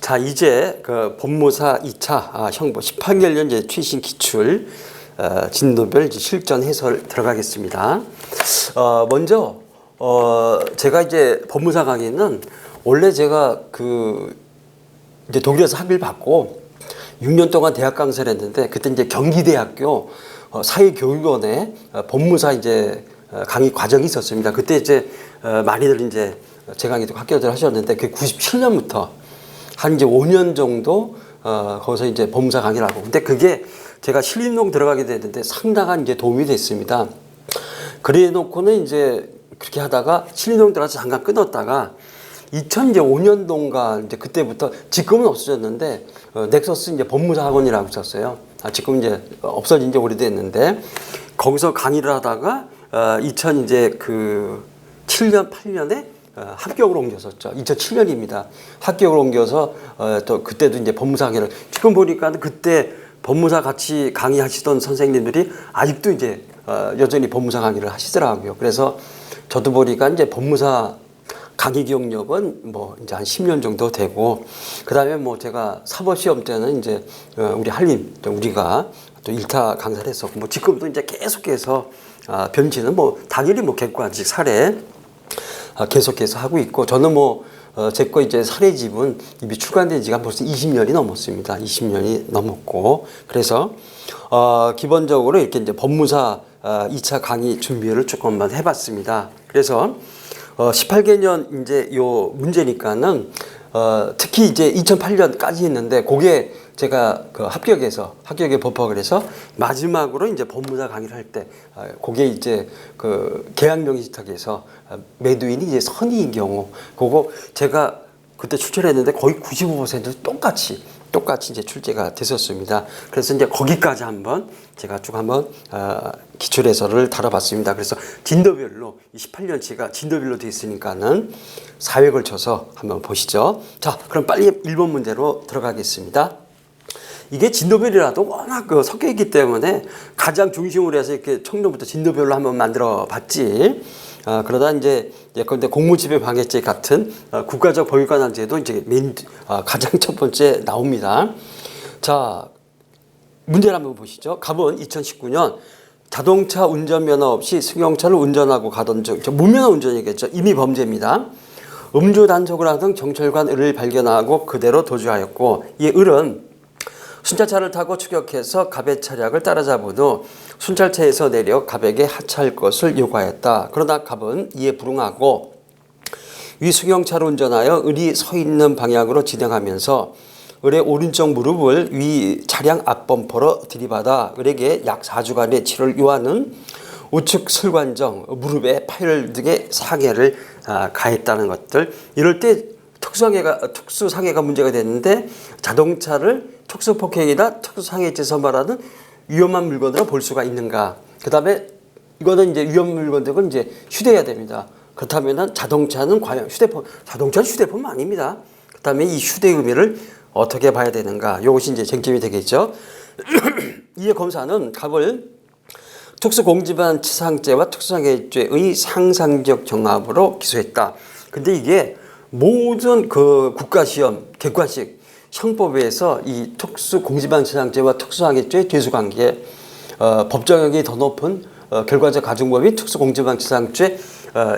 자, 이제 그 법무사 2차 형법 18개년 이제 최신 기출 진도별 이제 실전 해설 들어가겠습니다. 먼저 제가 이제 법무사 강의는 원래 제가 그 이제 독일에서 학위를 받고 6년 동안 대학 강사를 했는데, 그때 이제 경기대학교 사회교육원에 법무사 이제 강의 과정이 있었습니다. 그때 이제 많이들 이제 제 강의도 합격을 하셨는데, 그 97년부터 한 이제 5년 정도 거기서 이제 법무사 강의를 하고, 근데 그게 제가 신림동 들어가게 됐는데 상당한 이제 도움이 됐습니다. 그래 놓고는 이제 그렇게 하다가 신림동 들어가서 잠깐 끊었다가 2005년도인가 이제 그때부터, 지금은 없어졌는데 넥서스 이제 법무사 학원이라고 있었어요. 지금 이제 없어진 지 오래됐는데, 거기서 강의를 하다가 2000 이제 그 7년 8년에 합격으로 옮겼었죠. 2007년입니다. 합격을 옮겨서 또 그때도 이제 법무사 강의를, 지금 보니까 그때 법무사 같이 강의하시던 선생님들이 아직도 이제 여전히 법무사 강의를 하시더라고요. 그래서 저도 보니까 이제 법무사 강의 경력은 뭐 이제 한 10년 정도 되고, 그 다음에 뭐 제가 사법시험 때는 이제 우리 한림 우리가 또 1타 강사를 했었고, 뭐 지금도 이제 계속해서 변치는 뭐 당연히 뭐 객관식 사례 계속해서 하고 있고, 저는 뭐 제 거 이제 사례집은 이미 출간된 지가 벌써 20년이 넘었습니다. 20년이 넘었고, 그래서 기본적으로 이렇게 이제 법무사 2차 강의 준비를 조금만 해봤습니다. 그래서 18개년 이제 요 문제니까는 특히 이제 2008년까지 있는데, 그게 제가 그 합격에 법학을 해서 마지막으로 이제 법무사 강의를 할 때, 그게 이제 그 계약명시탁에서 매도인이 이제 선의인 경우, 그거 제가 그때 출제했는데 거의 95% 똑같이 이제 출제가 됐었습니다. 그래서 이제 거기까지 한번 제가 쭉 한번 기출 해설을 다뤄봤습니다. 그래서 진도별로 18년치가 진도별로 되어 있으니까는 4회 걸쳐서 한번 보시죠. 자, 그럼 빨리 1번 문제로 들어가겠습니다. 이게 진도별이라도 워낙 섞여 있기 때문에 가장 중심으로 해서 이렇게 청론부터 진도별로 한번 만들어 봤지. 그러다 이제 예컨대 공무집행 방해죄 같은 국가적 법익관할죄도 이제 가장 첫 번째 나옵니다. 자, 문제를 한번 보시죠. 갑은 2019년 자동차 운전면허 없이 승용차를 운전하고 가던 중, 무면허 운전이겠죠. 이미 범죄입니다. 음주 단속을 하던 경찰관 을을 발견하고 그대로 도주하였고, 이 을은 순찰차를 타고 추격해서 갑의 차량을 따라잡은 후 순찰차에서 내려 갑에게 하차할 것을 요구하였다. 그러나 갑은 이에 불응하고 위 승용차를 운전하여 을이 서 있는 방향으로 진행하면서 을의 오른쪽 무릎을 위 차량 앞범퍼로 들이받아 을에게 약 4주간의 치료를 요하는 우측 설관정, 무릎에 파열 등의 상해를 가했다는 것들. 이럴 때 특수상해가 문제가 됐는데, 자동차를 특수폭행이나 특수상해죄에서 말하는 위험한 물건으로 볼 수가 있는가. 그 다음에 이거는 이제 위험한 물건들은 이제 휴대해야 됩니다. 그렇다면 자동차는 과연 자동차는 휴대폰은 아닙니다. 그 다음에 이 휴대 의미를 어떻게 봐야 되는가. 이것이 이제 쟁점이 되겠죠. 이에 검사는 갑을 특수공지방치상죄와 특수상해죄의 상상적 정합으로 기소했다. 근데 이게 모든 그 국가시험 객관식 형법에서 이 특수공지방치상죄와 특수상해죄의 죄수관계, 법정형이 더 높은 결과적 가중법인 특수공지방치상죄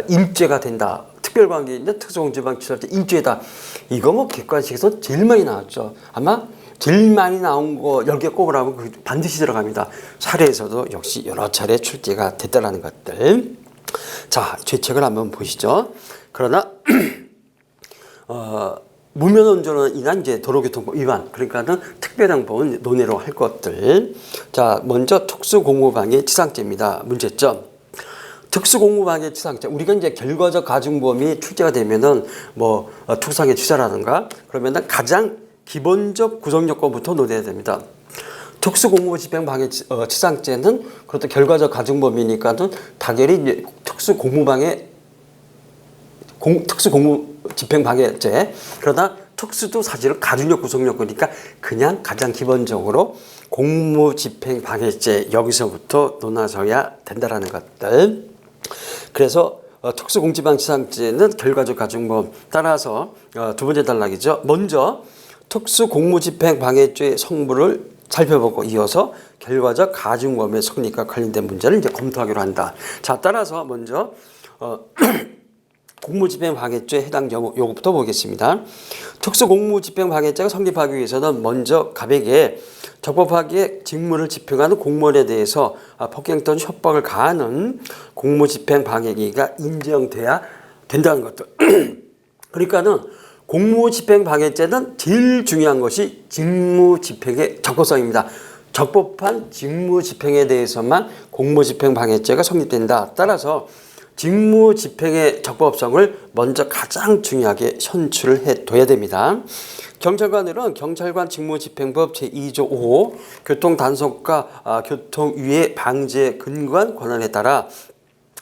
일죄가 된다. 특별관계인데 특수공지방치상죄 일죄다. 이거 뭐 객관식에서 제일 많이 나왔죠. 아마 제일 많이 나온 거 10개 꼽으라면 반드시 들어갑니다. 사례에서도 역시 여러 차례 출제가 됐다는 것들. 자, 죄책을 한번 보시죠. 그러나 무면허 운전으로 인한 이제 도로교통법 위반, 그러니까는 특별형법은 논의로 할 것들. 자, 먼저 특수공무방해치상죄입니다. 문제점. 특수공무방해치상죄. 우리가 이제 결과적 가중범위 출제가 되면은 뭐 특수상해 취사라든가 그러면은 가장 기본적 구성요건부터 논의해야 됩니다. 특수공무집행방해치상죄는 그것도 결과적 가중범위니까는 당연히 이제 특수공무집행방해죄. 그러나 특수도 사실은 가중력 구성요건이니까 그냥 가장 기본적으로 공무집행방해죄 여기서부터 논하셔야 된다라는 것들. 그래서 특수공지방치상죄는 결과적 가중범 따라서 두 번째 단락이죠. 먼저 특수공무집행방해죄의 성부를 살펴보고 이어서 결과적 가중범의 성립과 관련된 문제를 이제 검토하기로 한다. 자, 따라서 먼저 공무집행방해죄 해당 요구부터 보겠습니다. 특수공무집행방해죄가 성립하기 위해서는 먼저 갑에게 적법하게 직무를 집행하는 공무원에 대해서 폭행 또는 협박을 가하는 공무집행방해기가 인정돼야 된다는 것들. 그러니까는 공무집행방해죄는 제일 중요한 것이 직무집행의 적법성입니다. 적법한 직무집행에 대해서만 공무집행방해죄가 성립된다. 따라서 직무집행의 적법성을 먼저 가장 중요하게 현출을 해둬야 됩니다. 경찰관들은 경찰관 직무집행법 제2조 5호 교통단속과 교통위해 방지에 근거한 권한에 따라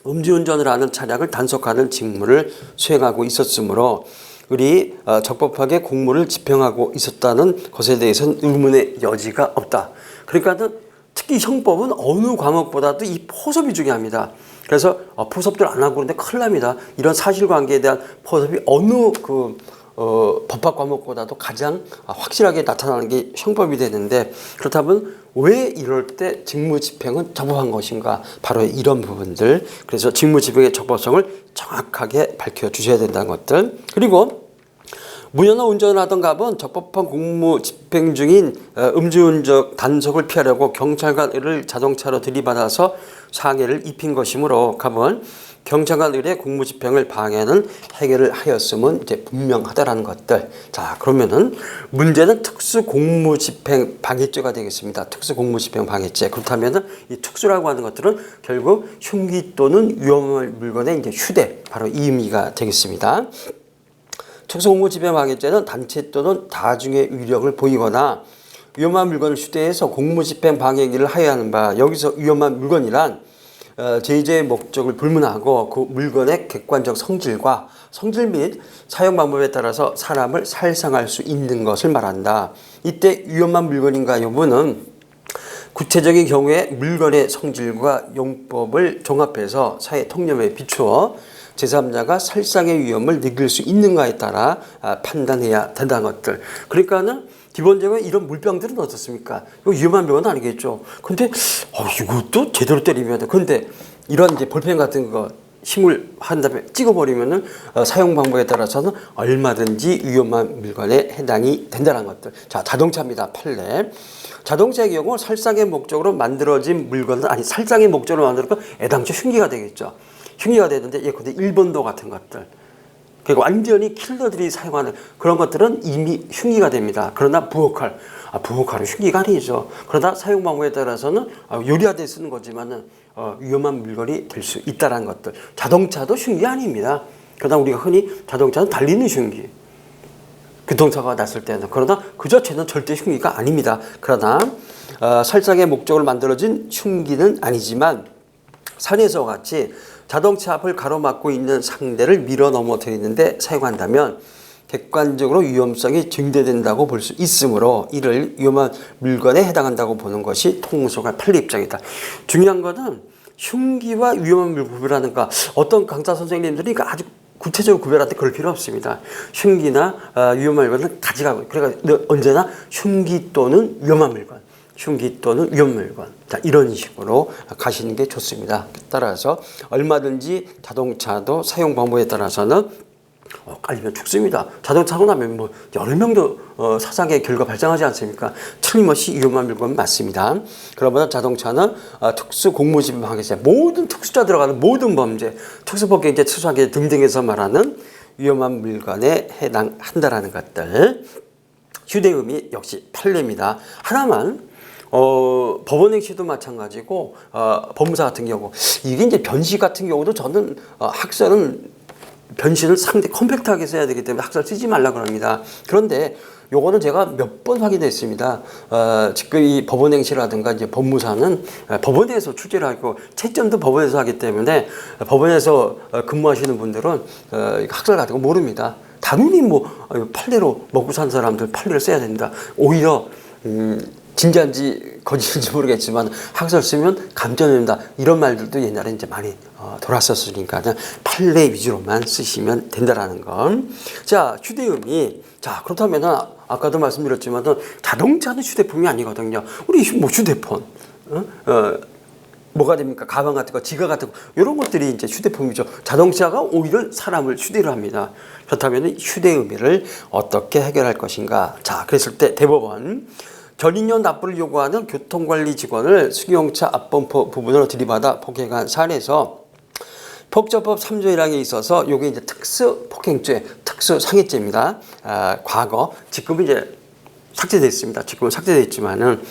음주운전을 하는 차량을 단속하는 직무를 수행하고 있었으므로 우리 적법하게 공무를 집행하고 있었다는 것에 대해서는 의문의 여지가 없다. 그러니까 특히 형법은 어느 과목보다도 이 포섭이 중요합니다. 그래서 포섭들 안 하고 그러는데 큰일 납니다. 이런 사실관계에 대한 포섭이 어느 법학 과목보다도 가장 확실하게 나타나는 게 형법이 되는데, 그렇다면 왜 이럴 때 직무집행은 적법한 것인가? 바로 이런 부분들. 그래서 직무집행의 적법성을 정확하게 밝혀주셔야 된다는 것들. 그리고 무연한 운전을 하던 갑은 적법한 공무 집행 중인 음주운전 단속을 피하려고 경찰관을 자동차로 들이받아서 상해를 입힌 것이므로 갑은 경찰관 의뢰 공무집행을 방해하는 행위를 하였음은 이제 분명하다라는 것들. 자, 그러면은 문제는 특수공무집행 방해죄가 되겠습니다. 특수공무집행 방해죄. 그렇다면은 이 특수라고 하는 것들은 결국 흉기 또는 위험한 물건의 이제 휴대, 바로 이 의미가 되겠습니다. 특수공무집행방해죄는 단체 또는 다중의 위력을 보이거나 위험한 물건을 휴대해서 공무집행방해기를 하여야 하는 바, 여기서 위험한 물건이란 제2제의 목적을 불문하고 그 물건의 객관적 성질 및 사용 방법에 따라서 사람을 살상할 수 있는 것을 말한다. 이때 위험한 물건인가 여부는 구체적인 경우에 물건의 성질과 용법을 종합해서 사회 통념에 비추어 제3자가 살상의 위험을 느낄 수 있는가에 따라 판단해야 된다는 것들. 그러니까는 기본적으로 이런 물병들은 어떻습니까? 이거 위험한 병은 아니겠죠. 근데 이것도 제대로 때리면, 근데 이런 이제 볼펜 같은 거 힘을 한 다음에 찍어버리면은 사용 방법에 따라서는 얼마든지 위험한 물건에 해당이 된다는 것들. 자, 자동차입니다. 판례. 자동차의 경우 살상의 목적으로 만들어진 물건은 살상의 목적으로 만들었고 애당초 흉기가 되겠죠. 흉기가 되는데 근데 일본도 같은 것들, 그리고 완전히 킬러들이 사용하는 그런 것들은 이미 흉기가 됩니다. 그러나 부엌칼은 흉기가 아니죠. 그러나 사용 방법에 따라서는 요리하되 쓰는 거지만은 위험한 물건이 될 수 있다는 것들. 자동차도 흉기 아닙니다. 그러나 우리가 흔히 자동차는 달리는 흉기, 교통사고가 났을 때는. 그러나 그 자체는 절대 흉기가 아닙니다. 그러나 살상의 목적을 만들어진 흉기는 아니지만 산에서 같이 자동차 앞을 가로막고 있는 상대를 밀어 넘어뜨리는데 사용한다면 객관적으로 위험성이 증대된다고 볼 수 있으므로 이를 위험한 물건에 해당한다고 보는 것이 통소가 판례 입장이다. 중요한 것은 흉기와 위험한 물건 구별하는가. 어떤 강사 선생님들이 아주 구체적으로 구별하는데 그럴 필요 없습니다. 흉기나 위험한 물건은 가져가고, 그러니까 언제나 흉기 또는 위험한 물건, 흉기 또는 위험한 물건, 자, 이런 식으로 가시는 게 좋습니다. 따라서 얼마든지 자동차도 사용 방법에 따라서는 깔리면 죽습니다. 자동차 사고 나면 여러 명도 사상의 결과 발생하지 않습니까? 틀림없이 위험한 물건 맞습니다. 그러보다 자동차는 특수공무집행방해죄, 모든 특수자 들어가는 모든 범죄, 특수법규, 특수하게 등등에서 말하는 위험한 물건에 해당한다라는 것들. 휴대음이 역시 판례입니다. 하나만 법원행시도 마찬가지고 법무사 같은 경우, 이게 이제 변시 같은 경우도 저는 학설은 변시를 상당히 컴팩트하게 써야 되기 때문에 학설 쓰지 말라고 합니다. 그런데 요거는 제가 몇 번 확인했습니다. 지금 이 법원행시라든가 이제 법무사는 법원에서 출제를 하고 채점도 법원에서 하기 때문에 법원에서 근무하시는 분들은 학설 같은 거 모릅니다. 당연히 판례로 먹고 산 사람들 판례를 써야 된다. 오히려 진짜인지 거짓인지 모르겠지만 학설 쓰면 감점된다, 이런 말들도 옛날에 이제 많이 돌았었으니까 그냥 판례 위주로만 쓰시면 된다라는 건. 자, 휴대음이, 자, 그렇다면 아까도 말씀드렸지만 자동차는 휴대폰이 아니거든요. 우리 뭐 휴대폰, 뭐가 됩니까? 가방 같은 거, 지갑 같은 거, 이런 것들이 이제 휴대폰이죠. 자동차가 오히려 사람을 휴대를 합니다. 그렇다면 휴대 의미를 어떻게 해결할 것인가? 자, 그랬을 때 대법원 견인용 납부를 요구하는 교통관리 직원을 승용차 앞범퍼 부분으로 들이받아 폭행한 사안에서 폭처법 3조 1항에 있어서 요게 이제 특수 폭행죄, 특수 상해죄입니다. 과거, 지금은 이제 삭제됐습니다. 지금은 삭제됐지만은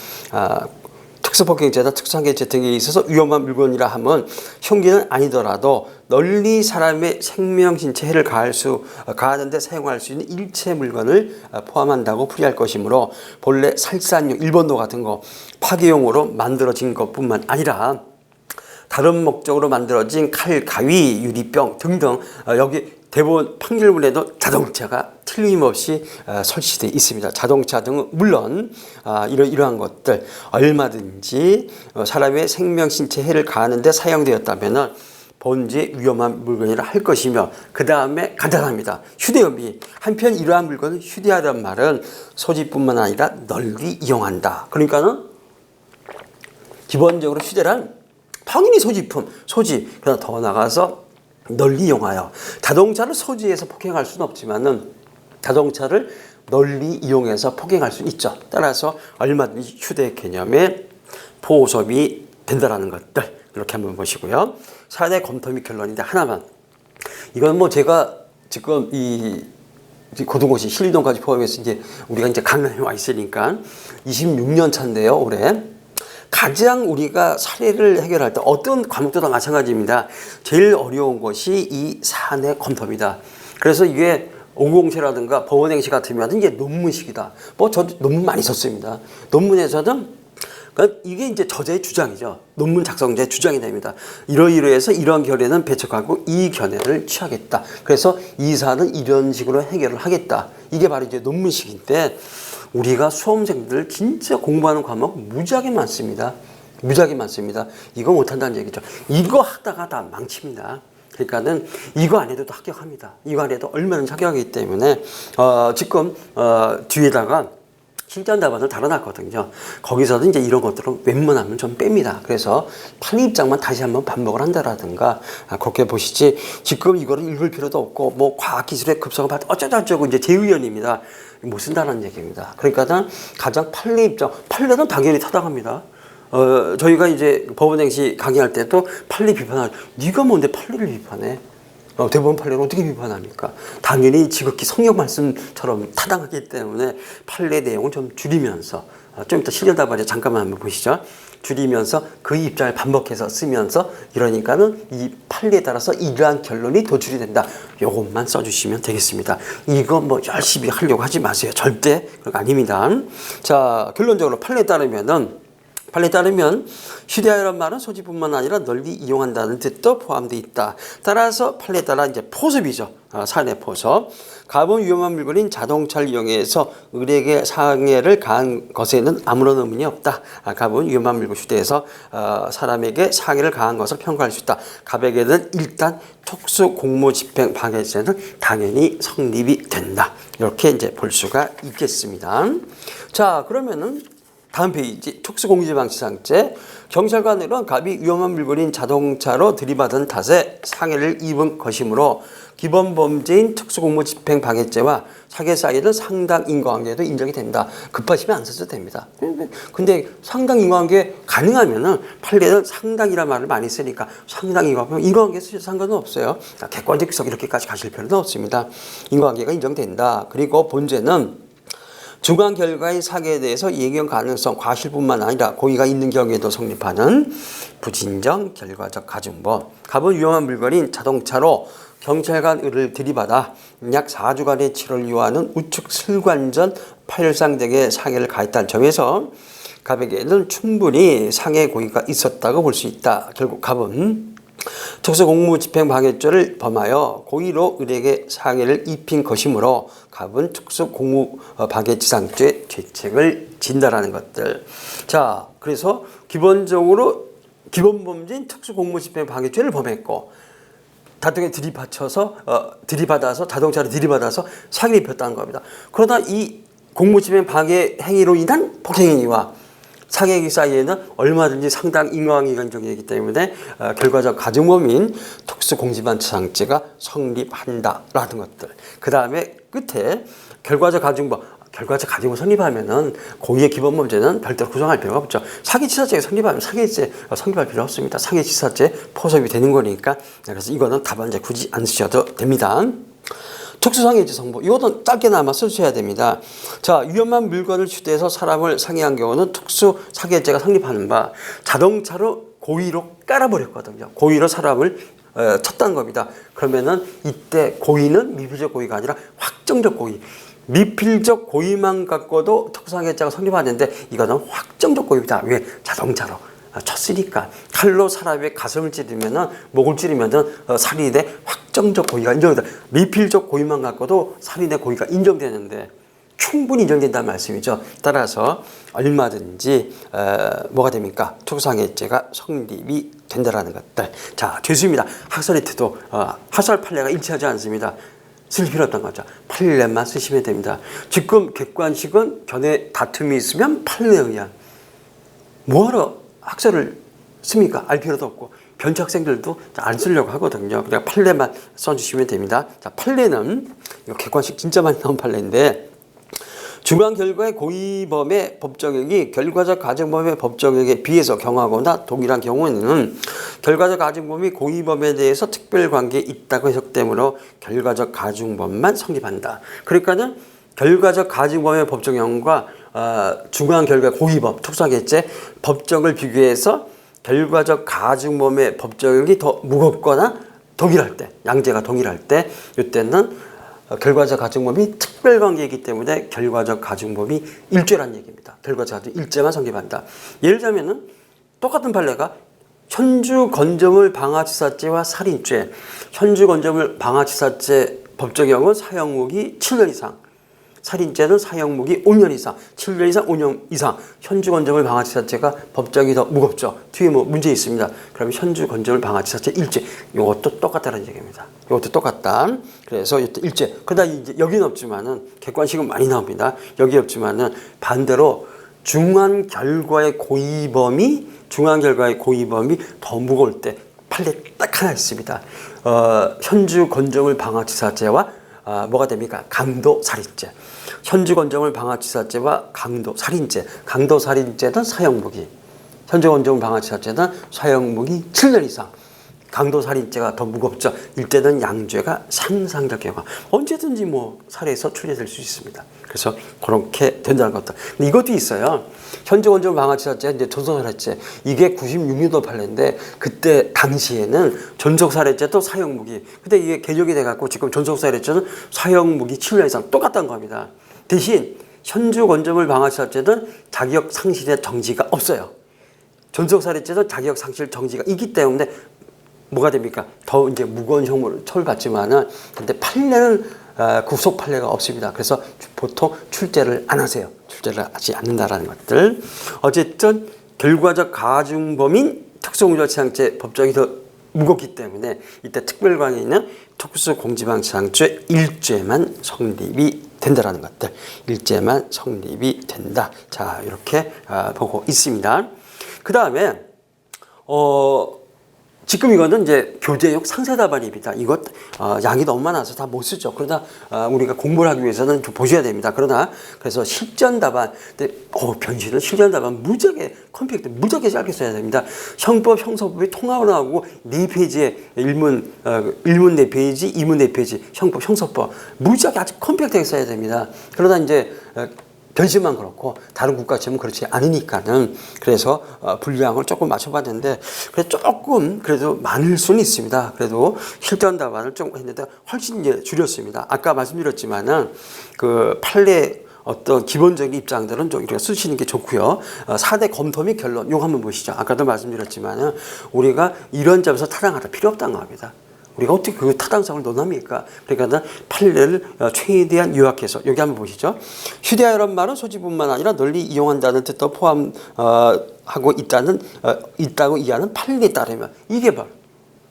특수폭행죄나 특수상해죄 등에 있어서 위험한 물건이라 하면 흉기는 아니더라도 널리 사람의 생명, 신체 해를 가하는데 사용할 수 있는 일체 물건을 포함한다고 풀이할 것이므로 본래 살산용, 일본도 같은 거 파괴용으로 만들어진 것뿐만 아니라 다른 목적으로 만들어진 칼, 가위, 유리병 등등 여기 대법원 판결문에도 자동차가 틀림없이 설치되어 있습니다. 자동차 등은 물론 이러한 것들 얼마든지 사람의 생명, 신체 해를 가하는 데 사용되었다면 본지 위험한 물건이라 할 것이며 그 다음에 간단합니다. 휴대의미. 한편 이러한 물건을 휴대하란 말은 소지뿐만 아니라 널리 이용한다. 그러니까는 기본적으로 휴대란 당연히 소지품, 소지. 그러나 더 나가서 널리 이용하여 자동차를 소지해서 폭행할 수는 없지만은 자동차를 널리 이용해서 폭행할 수는 있죠. 따라서 얼마든지 휴대 개념의 포섭이 된다라는 것들 이렇게 한번 보시고요. 사안의 검토 및 결론인데 하나만. 이건 뭐 제가 지금 이 고등고시 신림동까지 포함해서 이제 우리가 이제 강남에 와 있으니까 26년 차인데요, 올해. 가장 우리가 사례를 해결할 때 어떤 과목도 다 마찬가지입니다. 제일 어려운 것이 이 사안의 검토입니다. 그래서 이게 5공시라든가 법원행시 같으면 이게 논문식이다. 뭐 저도 논문 많이 썼습니다. 논문에서는 그러니까 이게 이제 저자의 주장이죠. 논문 작성자의 주장이 됩니다. 이러이러해서 이런 결에는 배척하고 이 견해를 취하겠다. 그래서 이 사안은 이런 식으로 해결을 하겠다. 이게 바로 이제 논문식인데 우리가 수험생들 진짜 공부하는 과목 무지하게 많습니다. 무지하게 많습니다. 이거 못한다는 얘기죠. 이거 하다가 다 망칩니다. 그러니까는 이거 안 해도 합격합니다. 이거 안 해도 얼마나 합격하기 때문에 지금 뒤에다가 실전 답안을 달아놨거든요. 거기서도 이제 이런 것들은 웬만하면 좀 뺍니다. 그래서 판의 입장만 다시 한번 반복을 한다라든가 그렇게 보시지 지금 이거를 읽을 필요도 없고 뭐 과학기술의 급성을 받 어쩌고저쩌고 이제 제 의견입니다. 못 쓴다는 얘기입니다. 그러니까 가장 판례 입장, 판례는 당연히 타당합니다. 저희가 이제 법원행시 강의할 때도 판례 비판하죠. 네가 뭔데 판례를 비판해? 대법원 판례를 어떻게 비판합니까? 당연히 지극히 성역 말씀처럼 타당하기 때문에 판례 내용을 좀 줄이면서 좀 이따 실전 답안에 잠깐만 한번 보시죠. 줄이면서 그 입장을 반복해서 쓰면서 이러니까는 이 판례에 따라서 이러한 결론이 도출이 된다. 요것만 써주시면 되겠습니다. 이거 뭐 열심히 하려고 하지 마세요. 절대 그런 거 아닙니다. 자, 결론적으로 판례에 따르면 휴대하라는 말은 소지뿐만 아니라 널리 이용한다는 뜻도 포함되어 있다. 따라서 판례에 따라 이제 포섭이죠. 사안의 포섭. 가본 위험한 물건인 자동차를 이용해서 의뢰에게 상해를 가한 것에는 아무런 의문이 없다. 가본 위험한 물건 휴대해서 사람에게 상해를 가한 것을 평가할 수 있다. 갑에게는 일단 특수공무집행 방해죄는 당연히 성립이 된다. 이렇게 이제 볼 수가 있겠습니다. 자, 그러면은 다음 페이지 특수공무집행방지상죄. 경찰관으로는 갑이 위험한 물건인 자동차로 들이받은 탓에 상해를 입은 것이므로 기본 범죄인 특수공무집행방해죄와 사개 사이에는 상당 인과관계도 인정이 된다. 급하시면 안 써도 됩니다. 근데 상당 인과관계 가능하면은 판례는 상당이라는 말을 많이 쓰니까 상당 인과관계 쓰셔도 상관은 없어요. 객관적 기석 이렇게까지 가실 필요는 없습니다. 인과관계가 인정된다. 그리고 본죄는 중간 결과의 사기에 대해서 예견 가능성, 과실뿐만 아니라 고의가 있는 경우에도 성립하는 부진정 결과적 가중법. 갑은 위험한 물건인 자동차로 경찰관을 들이받아 약 4주간의 치료를 요하는 우측 슬관전 파열상 등의 상해를 가했다는 점에서 갑에게는 충분히 상해 고의가 있었다고 볼 수 있다. 결국 갑은 특수공무집행방해죄를 범하여 고의로 의뢰에게 상해를 입힌 것이므로 갑은 특수공무방해치상죄 죄책을 진다라는 것들. 자, 그래서 기본적으로 기본범죄인 특수공무집행방해죄를 범했고 다툼에 들이받아서 자동차를 들이받아서 상해를 입혔다는 겁니다. 그러다 이 공무집행 방해 행위로 인한 폭행행위와 사기행위 사이에는 얼마든지 상당 인과관계가 인정되기 때문에 결과적 가중범위인 특수공지방치상죄가 성립한다라는 것들. 그 다음에 끝에 결과적 가중범 성립하면은 고의의 기본 범죄는 별도로 구성할 필요가 없죠. 사기치사죄가 성립하면 사기죄 성립할 필요 없습니다. 사기치사죄 포섭이 되는 거니까. 그래서 이거는 답안제 굳이 안 쓰셔도 됩니다. 특수상해죄 성보 이것도 짧게나마 써주셔야 됩니다. 자, 위험한 물건을 휴대해서 사람을 상해한 경우는 특수상해죄가 성립하는 바 자동차로 고의로 깔아버렸거든요. 고의로 사람을 쳤다는 겁니다. 그러면은 이때 고의는 미필적 고의가 아니라 확정적 고의. 미필적 고의만 갖고도 특수상해죄가 성립하는데 이거는 확정적 고의다. 왜? 자동차로 쳤으니까. 칼로 사람의 가슴을 찌르면은 목을 찌르면은 살인의 확정적 고의가 인정된다. 미필적 고의만 갖고도 살인의 고의가 인정되는데 충분히 인정된다는 말씀이죠. 따라서 얼마든지 뭐가 됩니까? 특수상해죄가 성립이 된다라는 것들. 자, 죄수입니다. 학설리트도 학설 판례가 일치하지 않습니다. 쓸 필요 없다는 거죠. 판례만 쓰시면 됩니다. 지금 객관식은 견해 다툼이 있으면 판례에 의한 뭐하러 학설을 씁니까? 알 필요도 없고 변치 학생들도 안 쓰려고 하거든요. 그러니까 판례만 써주시면 됩니다. 자, 판례는 이거 객관식 진짜 많이 나온 판례인데 중한 결과의 고의범의 법정형이 결과적 가중범의 법정형에 비해서 경하거나 동일한 경우에는 결과적 가중범이 고의범에 대해서 특별관계에 있다고 해석되므로 결과적 가중범만 성립한다. 그러니까는 결과적 가중범의 법정형과 중한 결과의 고의범, 특수상해죄 법정을 비교해서 결과적 가중범의 법정형이 더 무겁거나 동일할 때, 양죄가 동일할 때 이때는 결과적 가중범이 특별관계이기 때문에 결과적 가중범이 일죄란 얘기입니다. 결과적 가중 일죄만 성립한다. 예를 들자면은 똑같은 판례가 현주건조물 방화치사죄와 살인죄, 현주건조물 방화치사죄 법정형은 사형무기 7년 이상, 살인죄는 사형무기 5년 이상, 7년 이상, 5년 이상. 현주건조물 방화치사죄가 법정이 더 무겁죠. 뒤에 뭐 문제 있습니다. 그러면 현주건조물 방화치사죄 일죄. 이것도 똑같다는 얘기입니다. 이것도 똑같다. 그래서 이것도 일죄. 그러다 이제 여기는 없지만은 객관식은 많이 나옵니다. 여기 없지만은 반대로 중한 결과의 고의범이 더 무거울 때 판례 딱 하나 있습니다. 현주건조물 방화치사죄와 뭐가 됩니까? 강도살인죄. 현주건조물 방화치사죄와 강도살인죄. 강도살인죄는 사형무기. 현주건조물 방화치사죄는 사형무기 7년 이상. 강도살인죄가 더 무겁죠. 이때는 양죄가 상상적 경화. 언제든지 뭐 살해에서 출제될 수 있습니다. 그래서 그렇게 된다는 것들. 근데 이것도 있어요. 현주건조물 방화치사죄, 이제 전속살해죄. 이게 96년도 판례인데 그때 당시에는 전속살해죄도 사형무기. 근데 이게 개정이 돼갖고 지금 전속살해죄는 사형무기 7년 이상 똑같다는 겁니다. 대신 현주건조물 방화치사죄는 자격 상실의 정지가 없어요. 전속살해죄는 자격 상실 정지가 있기 때문에 뭐가 됩니까? 더 이제 무거운 형무를 처벌받지만은 근데 판례는 구속 판례가 없습니다. 그래서 보통 출제를 안 하세요. 출제를 하지 않는다라는 것들. 어쨌든 결과적 가중범인 특수공무집행방치상죄 법정이 더 무겁기 때문에 이때 특별관계는 특수공무집행방치상죄 일죄만 성립이 된다라는 것들. 일죄만 성립이 된다. 자, 이렇게 보고 있습니다. 그 다음에 지금 이거는 이제 교재용 상세답안입니다. 이것 양이 너무 많아서 다 못 쓰죠. 그러나 우리가 공부를 하기 위해서는 좀 보셔야 됩니다. 그러나 그래서 실전답안, 변신은 실전답안 무지하게 컴팩트, 무지하게 짧게 써야 됩니다. 형법, 형사법이 통합을 하고 4페이지에 1문 4페이지, 2문 4페이지, 형법, 형사법 무지하게 아주 컴팩트하게 써야 됩니다. 그러다 이제 변신만 그렇고 다른 국가처럼 그렇지 않으니까는 그래서 분량을 조금 맞춰봤는데 그래도 조금 그래도 많을 수는 있습니다. 그래도 실전 답안을 좀 했는데 훨씬 이제 줄였습니다. 아까 말씀드렸지만은 그 판례 어떤 기본적인 입장들은 좀 우리가 쓰시는 게 좋고요. 4대 검토 및 결론 요거 한번 보시죠. 아까도 말씀드렸지만은 우리가 이런 점에서 타당하다 필요 없다는 겁니다. 우리가 어떻게 그 타당성을 논합니까? 그러니까 판례를 최대한 요약해서 여기 한번 보시죠. 휴대하라는 말은 소지뿐만 아니라 널리 이용한다는 뜻도 포함하고 있다고 이해하는 판례에 따르면 이게 바로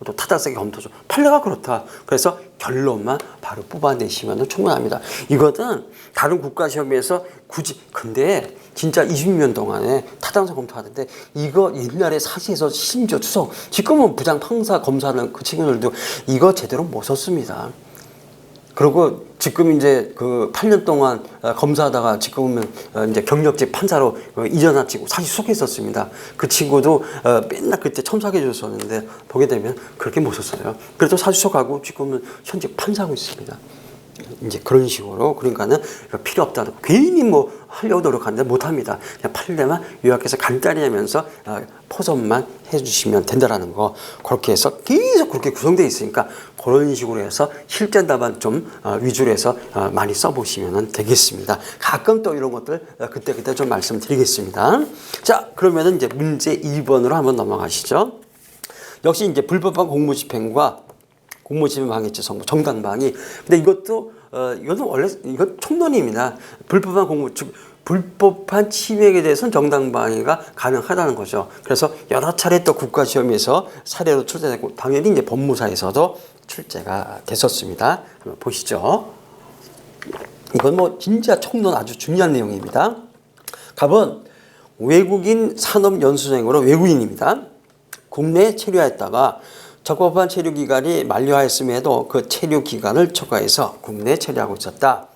또 타당성이 검토죠. 판례가 그렇다. 그래서 결론만 바로 뽑아내시면 충분합니다. 이거는 다른 국가시험에서 굳이 근데 진짜 20년 동안에 타당성 검토하는데 이거 옛날에 사시에서 심지어 추석 지금은 부장 판사 검사는 그 친구들도 이거 제대로 못 썼습니다. 그리고 지금 이제 그 8년 동안 검사하다가 지금은 이제 경력직 판사로 이전한 친구 사실 속했었습니다. 그 친구도 맨날 그때 첨삭해 줬었는데 보게 되면 그렇게 못 썼어요. 그래도 사주석하고 지금은 현재 판사하고 있습니다. 이제 그런 식으로 그러니까는 필요 없다는 괜히 뭐 하려고 노력하는데 못합니다. 그냥 판례만 요약해서 간단히 하면서 포섭만 해주시면 된다라는 거 그렇게 해서 계속 그렇게 구성되어 있으니까 그런 식으로 해서 실전 답안 좀 위주로 해서 많이 써보시면 되겠습니다. 가끔 또 이런 것들 그때 좀 말씀드리겠습니다. 자 그러면은 이제 문제 2번으로 한번 넘어가시죠. 역시 이제 불법한 공무집행과 공무집행 방해죄 성부 정당방위. 근데 이것도 이것은 원래 이건 총론입니다. 불법한 침해에 대해서는 정당방위가 가능하다는 거죠. 그래서 여러 차례 또 국가시험에서 사례로 출제되고 당연히 이제 법무사에서도 출제가 됐었습니다. 한번 보시죠. 이건 뭐 진짜 총론 아주 중요한 내용입니다. 갑은 외국인 산업연수생으로 외국인입니다. 국내에 체류하였다가 적법한 체류 기간이 만료하였음에도 그 체류 기간을 초과해서 국내에 체류하고 있었다.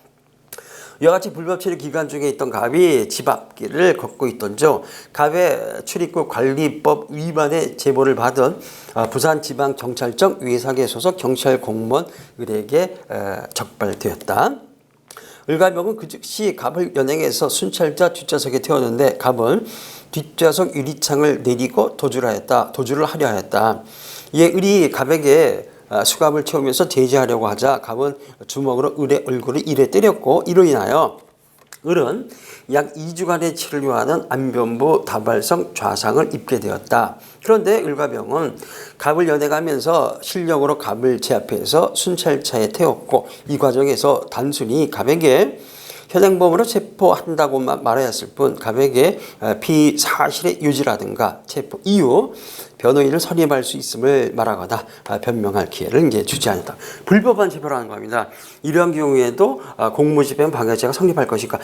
이와 같이 불법 체류 기간 중에 있던 갑이 집 앞길을 걷고 있던죠. 갑의 출입국 관리법 위반의 제보를 받은 부산지방경찰청 외사계 소속 경찰 공무원 을에게 적발되었다. 을갑영은 그 즉시 갑을 연행해서 순찰자 뒷좌석에 태웠는데 갑은 뒷좌석 유리창을 내리고 도주를 하려 하였다. 이에 을이 갑에게 수갑을 채우면서 제지하려고 하자 갑은 주먹으로 을의 얼굴을 이래 때렸고 이로 인하여 을은 약 2주간의 치료를 요하는 안변부 다발성 좌상을 입게 되었다. 그런데 을갑영은 갑을 연행하면서 실력으로 갑을 제압해서 순찰차에 태웠고 이 과정에서 단순히 갑에게 현행범으로 체포한다고만 말하였을 뿐 갑에게 피사실의 유지라든가 체포 이후 변호인을 선임할 수 있음을 말하거나 변명할 기회를 이제 주지 않았다. 불법한 체포라는 겁니다. 이러한 경우에도 공무집행 방해죄가 성립할 것인가?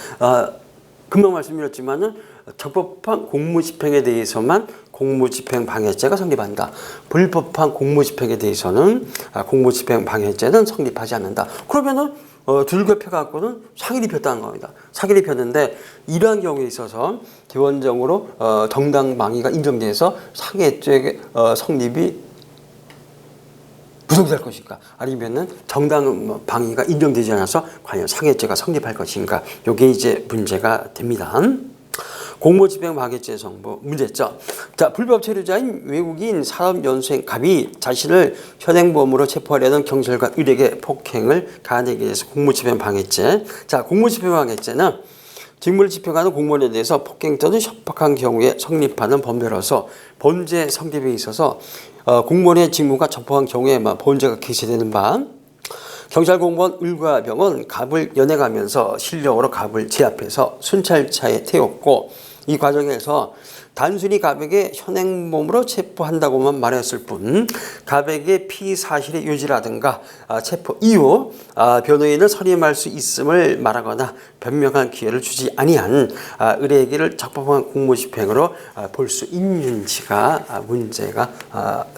금방 말씀드렸지만은 적법한 공무집행에 대해서만 공무집행 방해죄가 성립한다. 불법한 공무집행에 대해서는 공무집행 방해죄는 성립하지 않는다. 그러면은 둘겹혀갖고는 사기를 폈다는 겁니다. 사기를 폈는데 이러한 경우에 있어서 기본적으로 정당방위가 인정돼서 사기죄 성립이 부속될 것인가 아니면은 정당방위가 인정되지 않아서 과연 사기죄가 성립할 것인가 이게 이제 문제가 됩니다. 공무집행 방해죄 성부 문제점. 자, 불법 체류자인 외국인 산업연수생 갑이 자신을 현행범으로 체포하려는 경찰관 을에게 폭행을 가하게 해서 공무집행 방해죄. 자, 공무집행 방해죄는 직무를 집행하는 공무원에 대해서 폭행 또는 협박한 경우에 성립하는 범죄로서 범죄 성립에 있어서 공무원의 직무가 적법한 경우에만 범죄가 기재되는 바 경찰 공무원 을과병은 갑을 연행하면서 실력으로 갑을 제압해서 순찰차에 태웠고 이 과정에서 단순히 갑에게 현행범으로 체포한다고만 말했을 뿐 갑에게 피사실의 유지라든가 체포 이후 변호인을 선임할 수 있음을 말하거나 변명할 기회를 주지 아니한 을에게를 적법한 공무집행으로 볼 수 있는지가 문제가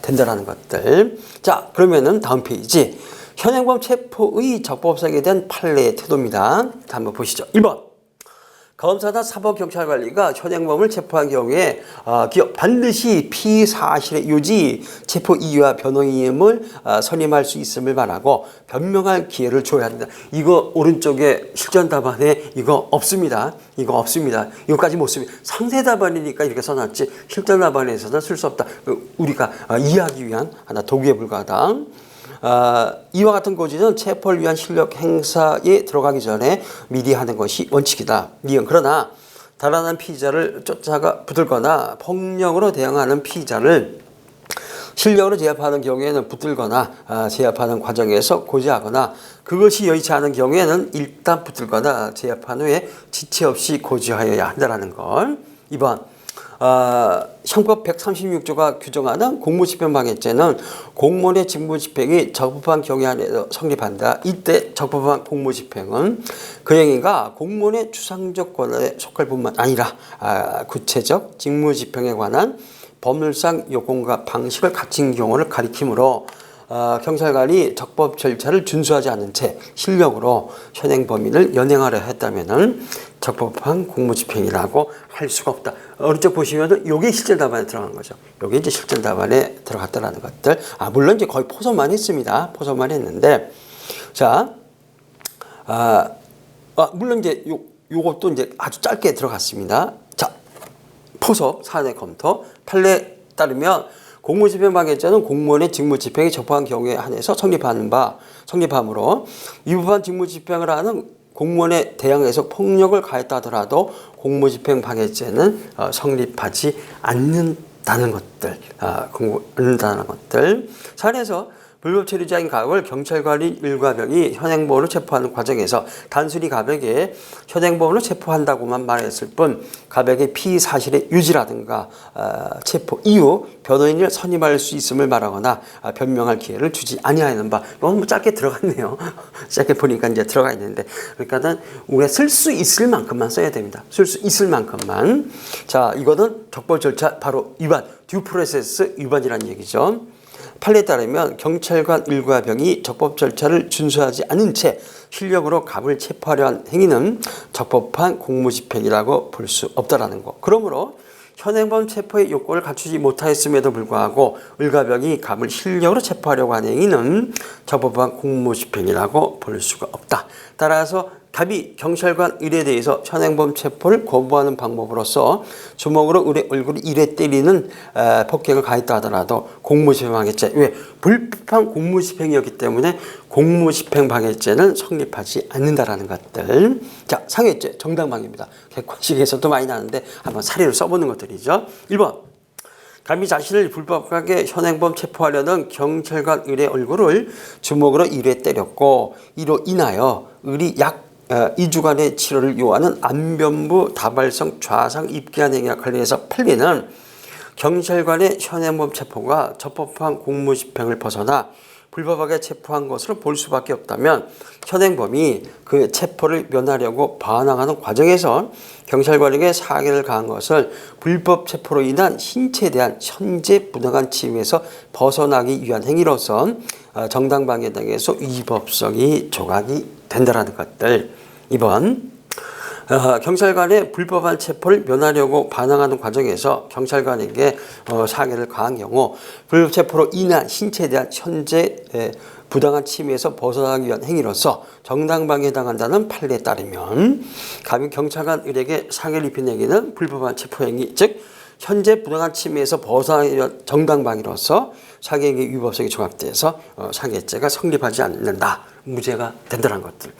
된다는 것들. 자, 그러면은 다음 페이지 현행범 체포의 적법성에 대한 판례의 태도입니다. 한번 보시죠. 1번 검사나 사법경찰관리가 현행범을 체포한 경우에 반드시 피사실의 유지, 체포 이유와 변호인을 선임할 수 있음을 말하고 변명할 기회를 줘야 한다. 이거 오른쪽에 실전 답안에 이거 없습니다. 이거 없습니다. 이거까지 못 씁니다. 상세 답안이니까 이렇게 써놨지 실전 답안에서는 쓸 수 없다. 우리가 이해하기 위한 하나 도구에 불과하다. 이와 같은 고지는 체포를 위한 실력 행사에 들어가기 전에 미리 하는 것이 원칙이다. 그러나 달아난 피의자를 쫓아가 붙들거나 폭력으로 대응하는 피의자를 실력으로 제압하는 경우에는 붙들거나 제압하는 과정에서 고지하거나 그것이 여의치 않은 경우에는 일단 붙들거나 제압한 후에 지체 없이 고지하여야 한다는 걸. 2번 형법 136조가 규정하는 공무집행방해죄는 공무원의 직무집행이 적법한 경위 안에서 성립한다. 이때 적법한 공무집행은 그 행위가 공무원의 추상적 권한에 속할 뿐만 아니라 구체적 직무집행에 관한 법률상 요건과 방식을 갖춘 경우를 가리키므로 경찰관이 적법 절차를 준수하지 않은 채 실력으로 현행 범위를 연행하려 했다면은 적법한 공무집행이라고 할 수가 없다. 오른쪽 보시면은 요게 실전 답안에 들어간 거죠. 요게 이제 실전 답안에 들어갔다라는 것들. 물론 이제 거의 포섭만 했습니다. 포섭만 했는데, 자, 물론 이제 요것도 이제 아주 짧게 들어갔습니다. 자, 포섭 사안의 검토 판례에 따르면 공무집행방해죄는 공무원의 직무집행이 적법한 경우에 한해서 성립하므로 위법한 직무집행을 하는 공무원에 대항해서 폭력을 가했다 하더라도 공무집행방해죄는 성립하지 않는다는 것들, 않는다는 것들. 사안에서 불법 체류자인 가백을 경찰관이 일과 병이 현행범으로 체포하는 과정에서 단순히 가백에 현행범으로 체포한다고만 말했을 뿐 가백의 피의 사실의 유지라든가 체포 이후 변호인을 선임할 수 있음을 말하거나 변명할 기회를 주지 아니하는 바. 이건 뭐 짧게 들어갔네요. 짧게 보니까 이제 들어가 있는데, 그러니까는 우리가 쓸 수 있을 만큼만 써야 됩니다. 쓸 수 있을 만큼만. 자, 이거는 적법 절차 바로 위반, 듀 프로세스 위반이라는 얘기죠. 판례에 따르면 경찰관 일과 병이 적법 절차를 준수하지 않은 채 실력으로 갑을 체포하려 한 행위는 적법한 공무집행이라고 볼 수 없다라는 것. 그러므로 현행범 체포의 요건을 갖추지 못하였음에도 불구하고 을가병이 갑을 실력으로 체포하려고 한 행위는 적법한 공무집행이라고 볼 수가 없다. 따라서 갑이 경찰관 을에 대해서 현행범 체포를 거부하는 방법으로서 주먹으로 을의 얼굴을 이래 때리는 폭행을 가했다 하더라도 공무집행방해죄, 왜? 불법한 공무집행이었기 때문에 공무집행방해죄는 성립하지 않는다라는 것들. 자, 상해죄, 정당방위입니다. 객관식에서도 많이 나는데 한번 사례를 써보는 것들이죠. 1번. 갑이 자신을 불법하게 현행범 체포하려는 경찰관 을의 얼굴을 주먹으로 이래 때렸고 이로 인하여 을이 약 2주간의 치료를 요하는 안변부 다발성 좌상 입기한 행위와 관련해서 판례는 경찰관의 현행범 체포가 적법한 공무집행을 벗어나 불법하게 체포한 것으로 볼 수밖에 없다면 현행범이 그 체포를 면하려고 반항하는 과정에서 경찰관에게 사기를 가한 것을 불법 체포로 인한 신체에 대한 현재 부당한 침해에서 벗어나기 위한 행위로서 정당방해 등에서 위법성이 조각이 된다라는 것들. 2번. 경찰관의 불법한 체포를 면하려고 반항하는 과정에서 경찰관에게 사기를 가한 경우 불법 체포로 인한 신체에 대한 현재 부당한 침해에서 벗어나기 위한 행위로서 정당방해에 해당한다는 판례에 따르면 갑이 경찰관 을에게 사기를 입힌 행위는 불법한 체포행위, 즉 현재 부당한 침해에서 벗어나기 위한 정당방위로서 사기행위 위법성이 종합돼서 사기죄가 성립하지 않는다. 무죄가 된다는 것들.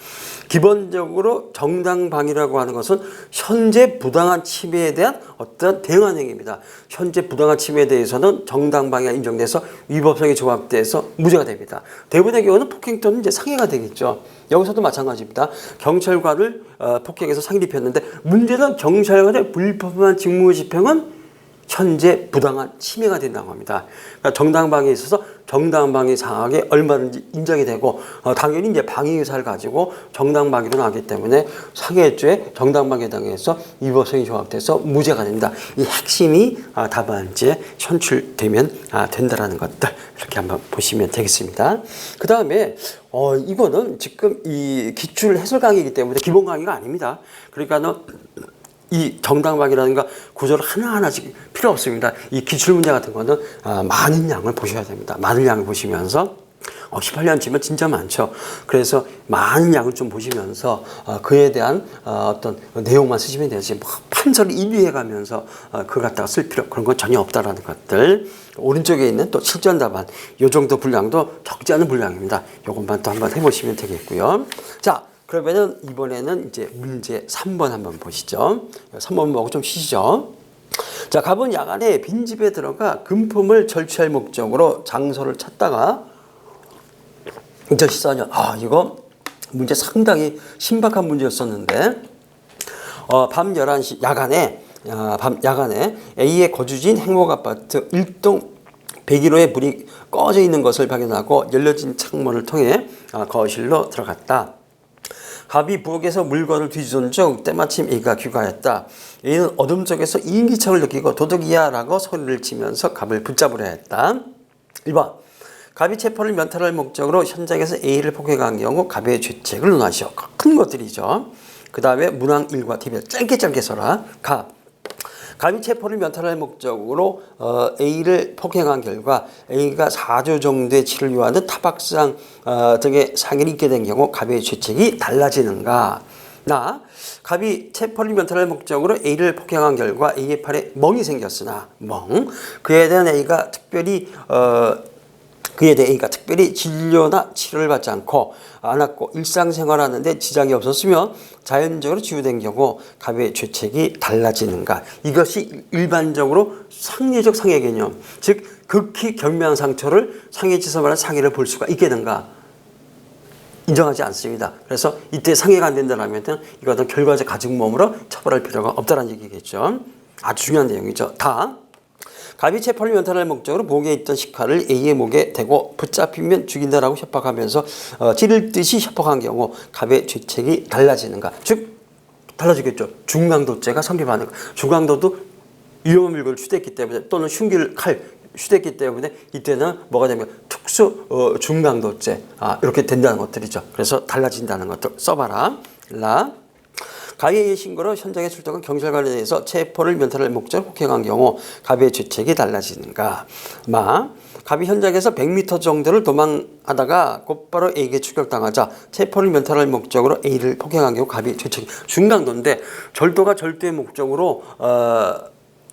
기본적으로 정당방위라고 하는 것은 현재 부당한 침해에 대한 어떤 대응한 행위입니다. 현재 부당한 침해에 대해서는 정당방위가 인정돼서 위법성이 종합돼서 무죄가 됩니다. 대부분의 경우는 폭행 또는 이제 상해가 되겠죠. 여기서도 마찬가지입니다. 경찰관을 폭행해서 상해를 입혔는데 문제는 경찰관의 불법한 직무집행은 현재 부당한 침해가 된다고 합니다. 그러니까 정당방위에 있어서 정당방위 상하게 얼마든지 인정이 되고 당연히 이제 방위 의사를 가지고 정당방위로 나기 때문에 상해죄 정당방위에 당해서 위법성이 종합돼서 무죄가 됩니다. 이 핵심이 답안지에 현출되면 된다라는 것들 이렇게 한번 보시면 되겠습니다. 그 다음에 이거는 지금 이 기출 해설 강의이기 때문에 기본 강의가 아닙니다. 그러니까는 이 정당방위라든가 구조를 하나하나씩 필요 없습니다. 이 기출문제 같은 거는 많은 양을 보셔야 됩니다. 많은 양을 보시면서 18년 치면 진짜 많죠. 그래서 많은 양을 좀 보시면서 그에 대한 어떤 내용만 쓰시면 되지 판서를 인위해 가면서 그걸 갖다가 쓸 필요 그런 건 전혀 없다라는 것들. 오른쪽에 있는 또 실전 답안 이 정도 분량도 적지 않은 분량입니다. 이것만 또 한번 해보시면 되겠고요. 자. 그러면은 이번에는 이제 문제 3번 한번 보시죠. 3번 보고 좀 쉬시죠. 자, 갑은 야간에 빈집에 들어가 금품을 절취할 목적으로 장소를 찾다가 2014년 이거 문제 상당히 신박한 문제였었는데 밤 11시 야간에 밤 야간에 A의 거주지인 행복아파트 1동 101호에 불이 꺼져 있는 것을 발견하고 열려진 창문을 통해 거실로 들어갔다. 갑이 부엌에서 물건을 뒤지던 중 때마침 A가 귀가했다. A는 어둠 속에서 인기척을 느끼고 도둑이야 라고 소리를 치면서 갑을 붙잡으려 했다. 1번 갑이 체포를 면탈할 목적으로 현장에서 A를 폭행한 경우 갑의 죄책을 논하시오. 큰 것들이죠. 그 다음에 문항 1과 T별 짧게 써라. 갑이 체포를 면탈할 목적으로 A를 폭행한 결과 A가 4주 정도의 치료를 요하는 타박상 등의 상해를 입게 된 경우 갑의 죄책이 달라지는가? 갑이 체포를 면탈할 목적으로 A를 폭행한 결과 A의 팔에 멍이 생겼으나 그에 대해 A가 특별히 진료나 치료를 받지 않았고 일상생활하는데 지장이 없었으며 자연적으로 치유된 경우 갑의 죄책이 달라지는가? 이것이 일반적으로 상해적 상해 개념, 즉 극히 경미한 상처를 상해치서 말하는 상해를 볼 수가 있겠는가? 인정하지 않습니다. 그래서 이때 상해가 안 된다면 이것은 결과적 가중범으로 처벌할 필요가 없다는 얘기겠죠. 아주 중요한 내용이죠. 갑이 체포를 면탈할 목적으로 목에 있던 식칼을 A의 목에 대고 붙잡히면 죽인다라고 협박하면서 찌를 듯이 협박한 경우 갑의 죄책이 달라지는가? 즉 달라지겠죠. 중강도죄가 성립하는 것. 중강도도 위험한 물건을 휴대했기 때문에 또는 흉기를 휴대했기 때문에 이때는 뭐가 되면 특수 중강도죄 이렇게 된다는 것들이죠. 그래서 달라진다는 것들 써봐라. 갑의 신고로 현장에 출동한 경찰관에 대해서 체포를 면탈할 목적으로 폭행한 경우 갑의 죄책이 달라지는가? 갑이 현장에서 100m 정도를 도망하다가 곧바로 A에게 추격당하자 체포를 면탈할 목적으로 A를 폭행한 경우 갑의 죄책이 중강도인데 절도가 절도의 목적으로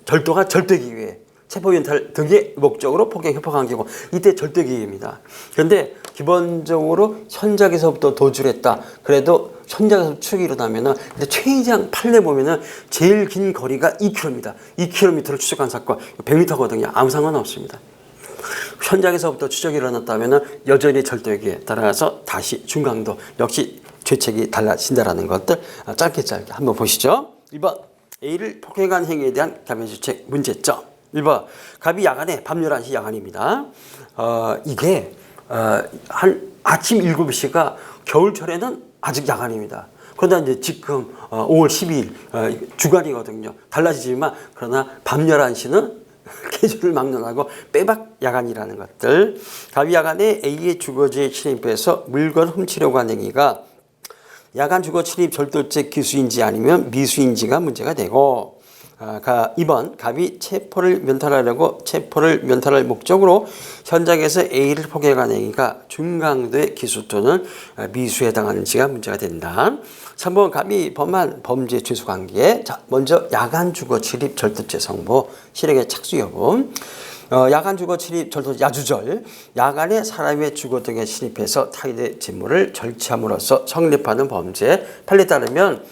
절도가 절도기 위해 체포 면탈 등의 목적으로 폭행 협박한 경우 이때 절도기입니다. 그런데 기본적으로 현장에서부터 도주를 했다. 그래도 현장에서 추격이 일어나면은 최장 판례 보면은 제일 긴 거리가 2km입니다. 2km를 추적한 사건 100m거든요. 아무 상관없습니다. 현장에서부터 추적이 일어났다면은 여전히 절도기에 따라서 다시 중강도 역시 죄책이 달라진다라는 것들 짧게 한번 보시죠. 1번 A를 폭행한 행위에 대한 갑의 죄책 문제점. 1번 갑이 야간에 밤 11시 야간입니다. 이게 한 아침 7시가 겨울철에는 아직 야간입니다. 그러다 이제 지금 5월 12일 주간이거든요. 달라지지만 그러나 밤 11시는 계절을 막론하고 빼박 야간이라는 것들. 갑이 야간에 A의 주거지에 침입해서 물건 훔치려고 한 행위가 야간 주거 침입 절도죄 기수인지 아니면 미수인지가 문제가 되고 2번 갑이 체포를 면탈할 목적으로 현장에서 A를 폭행한 행위가 중강도의 기수 또는 미수에 해당하는지가 문제가 된다. 3번 갑이 범한 범죄 죄수 관계. 먼저 야간 주거 침입 절도죄 성보 실행의 착수 여부. 야간 주거 침입 절도 야주절. 야간에 사람의 주거 등에 침입해서 타인의 재물을 절취함으로써 성립하는 범죄. 판례에 따르면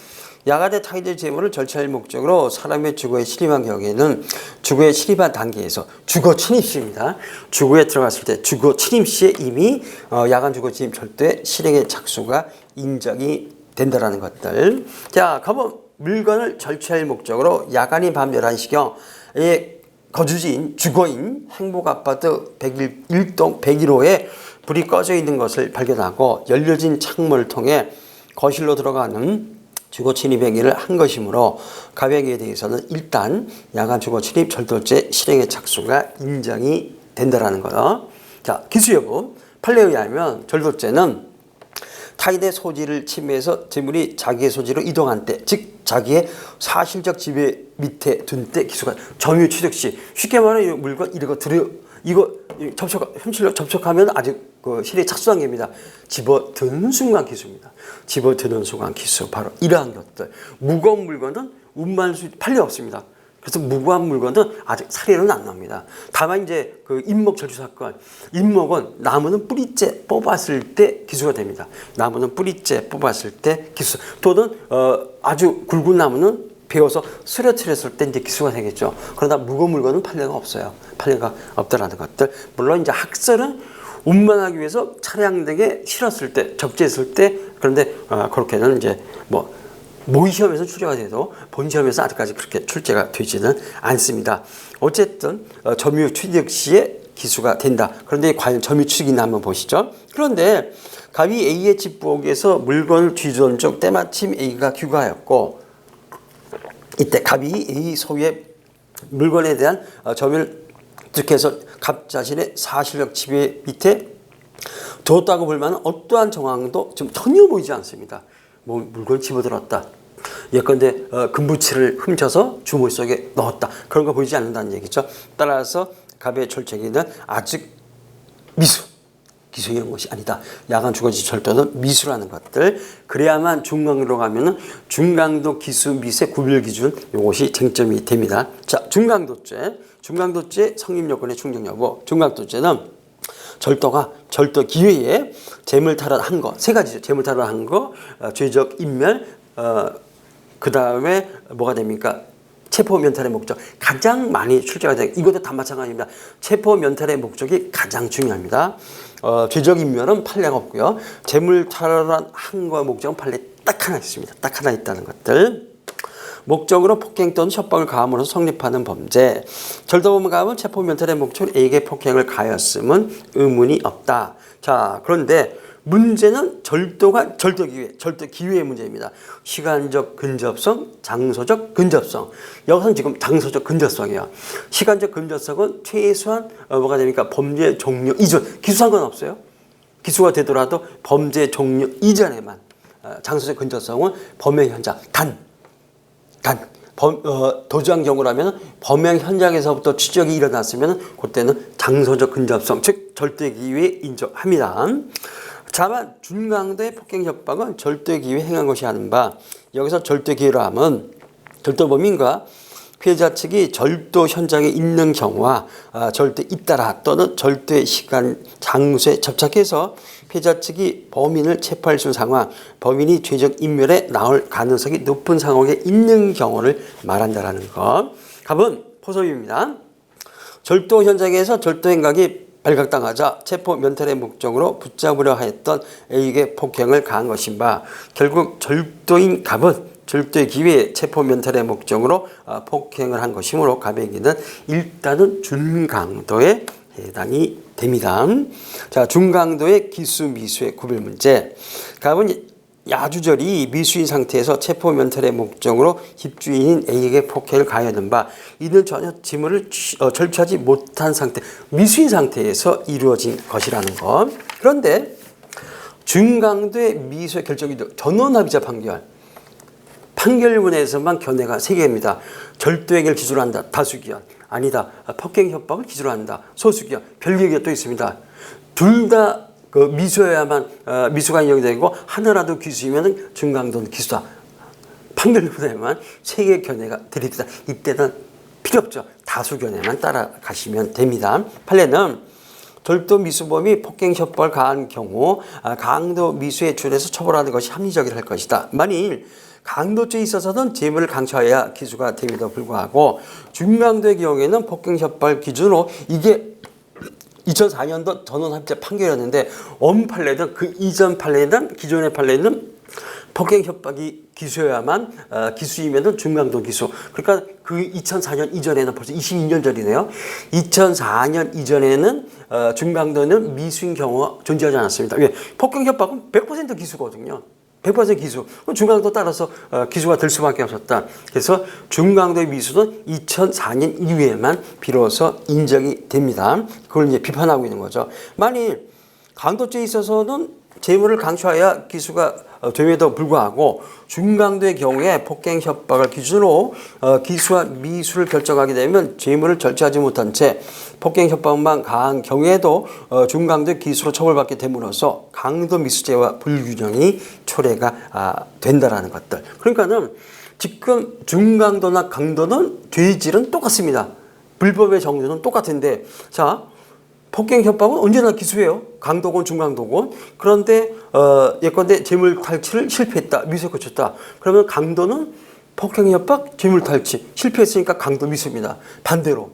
야간에 타인의 재물을 절취할 목적으로 사람의 주거에 침입한 경우에는 주거에 침입한 단계에서 주거 침입 시입니다. 주거에 들어갔을 때 주거 침입 시에 이미 야간 주거 침입 절도의 실행의 착수가 인정이 된다라는 것들. 자, 그러면 물건을 절취할 목적으로 야간인 밤 11시경에 거주지인 주거인 행복아파트 1동 101호에 불이 꺼져 있는 것을 발견하고 열려진 창문을 통해 거실로 들어가는 주거 침입 행위를 한 것이므로 갑의 행위에 대해서는 일단 야간 주거 침입 절도죄 실행의 착수가 인정이 된다라는 거요. 자, 기수 여부. 판례에 의하면 절도죄는 타인의 소지를 침해해서 재물이 자기의 소지로 이동한 때, 즉 자기의 사실적 지배 밑에 둔 때 기수가 점유 취득 시. 쉽게 말하면 이 물건 이거 훔치려 접촉하면 아직 실에 착수한 겁니다. 집어드는 순간 기수입니다. 집어드는 순간 기수. 바로 이러한 것들. 무거운 물건은 운반수 판례 없습니다. 그래서 무거운 물건은 아직 사례는 안 나옵니다. 다만 이제 그 인목 절취 사건, 인목은 나무는 뿌리째 뽑았을 때 기수가 됩니다. 나무는 뿌리째 뽑았을 때 기수. 또는 아주 굵은 나무는 베어서 쓰러뜨렸을 때 이제 기수가 되겠죠. 그러나 무거운 물건은 판례가 없어요. 판례가 없다라는 것들. 물론 이제 학설은 운반하기 위해서 차량 등에 실었을 때, 접지했을 때, 그런데 그렇게는 이제 뭐 모의 시험에서 출제가 돼도 본 시험에서 아직까지 그렇게 출제가 되지는 않습니다. 어쨌든 점유 취득 시에 기수가 된다. 그런데 과연 점유 취득이나 한번 보시죠. 그런데 갑이 A의 집 부엌에서 물건을 뒤져온 적 때마침 A가 귀가하였고 이때 갑이 A 소유의 물건에 대한 점유를 득해서 갑 자신의 사실적 지배 밑에 뒀다고 볼 만한 어떠한 정황도 좀 전혀 보이지 않습니다. 뭐 물건을 집어들었다. 예컨대 금부치를 훔쳐서 주머니 속에 넣었다. 그런 거 보이지 않는다는 얘기죠. 따라서 갑의 절책에는 아직 미수, 기수 이런 것이 아니다. 야간 주거지 절도는 미수라는 것들. 그래야만 중강도로 가면은 중강도, 기수, 미수의 구별 기준 이것이 쟁점이 됩니다. 자, 중강도죄 성립 요건의 충족 여부. 중강도죄는 절도가 절도 기회에 재물 탈환한 거 세 가지죠. 재물 탈환한 거, 죄적 인멸, 그 다음에 뭐가 됩니까? 체포 면탈의 목적. 가장 많이 출제가 돼요. 이것도 다 마찬가지입니다. 체포 면탈의 목적이 가장 중요합니다. 죄적 인멸은 판례가 없고요. 재물 탈환한 거의 목적은 판례 딱 하나 있습니다. 딱 하나 있다는 것들. 목적으로 폭행 또는 협박을 가함으로써 성립하는 범죄. 절도범을 가하면 체포 면탈의 목적으로 A에게 폭행을 가하였음은 의문이 없다. 자, 그런데 문제는 절도가 절도 기회의 문제입니다. 시간적 근접성, 장소적 근접성. 여기서는 지금 장소적 근접성이에요. 시간적 근접성은 최소한 뭐가 됩니까? 범죄 종료 이전. 기수 상관없어요. 기수가 되더라도 범죄 종료 이전에만. 장소적 근접성은 범행 현장 도주한 경우라면 범행 현장에서부터 추적이 일어났으면 그때는 장소적 근접성, 즉 절도 기회에 인정합니다. 다만 중강도의 폭행 협박은 절도 기회에 행한 것이 아닌 바, 여기서 절도 기회로 하면 절도범인과 피해자 측이 절도 현장에 있는 경우와 절도에 잇따라 또는 절도의 시간, 장소에 접촉해서 피해자 측이 범인을 체포할 수 있는 상황, 범인이 죄적 인멸에 나올 가능성이 높은 상황에 있는 경우를 말한다라는 것. 갑은 포섭입니다. 절도 현장에서 절도 행각이 발각당하자 체포 면탈의 목적으로 붙잡으려 하였던 A에게 폭행을 가한 것인 바, 결국 절도인 갑은 절도의 기회에 체포 면탈의 목적으로 폭행을 한 것이므로 갑에게는 일단은 중강도에 해당이 됩니다. 자, 중강도의 기수 미수의 구별 문제. 갑은 야주절이 미수인 상태에서 체포 면탈의 목적으로 집주인인 A에게 폭행을 가하였는 바, 이는 전혀 지물을 절취하지 못한 상태, 미수인 상태에서 이루어진 것이라는 것. 그런데 중강도의 미수의 결정이 전원합의자 판결문에서만 견해가 3개입니다. 절도행위를 기준으로 한다. 다수기한. 아니다. 폭행 협박을 기준으로 한다. 소수기한. 별개가 또 있습니다. 둘 다 미수여야만 미수가 인정되고 하나라도 기수이면 중강도는 기수다. 판결문에만 3개의 견해가 드립니다. 이때는 필요 없죠. 다수 견해만 따라가시면 됩니다. 판례는 절도 미수범이 폭행 협박을 가한 경우 강도 미수에 준해서 처벌하는 것이 합리적이라 할 것이다. 만일 강도죄에 있어서는 재물을 강조해야 기수가 됨에도 불구하고 중강도의 경우에는 폭행 협박을 기준으로 이게 2004년도 전원합의체 판결이었는데 판례든 그 이전 판례든 기존의 판례는 폭행 협박이 기수여야만 기수이면은 중강도 기수. 그러니까 그 2004년 이전에는 벌써 22년 전이네요. 2004년 이전에는 중강도는 미수인 경우가 존재하지 않았습니다. 왜? 폭행 협박은 100% 기수거든요. 100% 기수. 중강도 따라서 기수가 될 수밖에 없었다. 그래서 중강도의 미수는 2004년 이후에만 비로소 인정이 됩니다. 그걸 이제 비판하고 있는 거죠. 만일 강도죄에 있어서는 재물을 강조해야 기수가 됨에도 불구하고 중강도의 경우에 폭행 협박을 기준으로 기수와 미수를 결정하게 되면 재물을 절취하지 못한 채 폭행 협박만 가한 경우에도 중강도의 기수로 처벌받게 됨으로써 강도 미수죄와 불균형이 초래가 된다라는 것들. 그러니까는 지금 중강도나 강도는 죄질은 똑같습니다. 불법의 정도는 똑같은데, 자, 폭행 협박은 언제나 기수예요. 강도건 중강도건. 그런데 예컨대 재물 탈취를 실패했다. 미수에 그쳤다. 그러면 강도는 폭행 협박, 재물 탈취 실패했으니까 강도 미수입니다. 반대로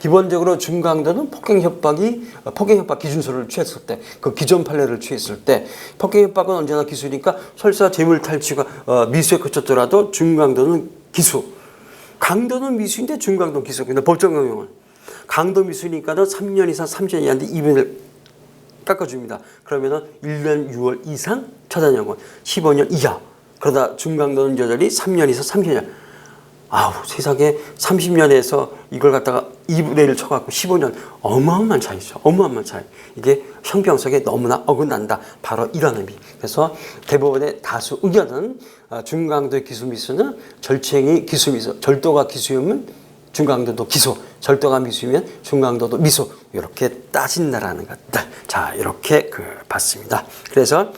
기본적으로 중강도는 폭행협박 기준서를 취했을 때, 그 기존 판례를 취했을 때, 폭행협박은 언제나 기수니까 설사 재물탈취가 미수에 그쳤더라도 중강도는 기수. 강도는 미수인데 중강도 기수. 근데 법정 형용은 강도 미수니까는 3년 이상 3년 이하인데 2배를 깎아줍니다. 그러면은 1년 6월 이상 처단형은 15년 이하. 그러다 중강도는 여전히 3년 이상 3년. 아우, 세상에 30년에서 이걸 갖다가 2분의 1을 쳐갖고 15년. 어마어마한 차이죠. 어마어마한 차이. 이게 형평성에 너무나 어긋난다. 바로 이런 의미. 그래서 대법원의 다수 의견은 중강도의 기수미수는 절체행위 기수미수, 절도가 기수이면 중강도도 기수, 절도가 미수이면 중강도도 미수. 이렇게 따진다라는 것들. 자, 이렇게 봤습니다. 그래서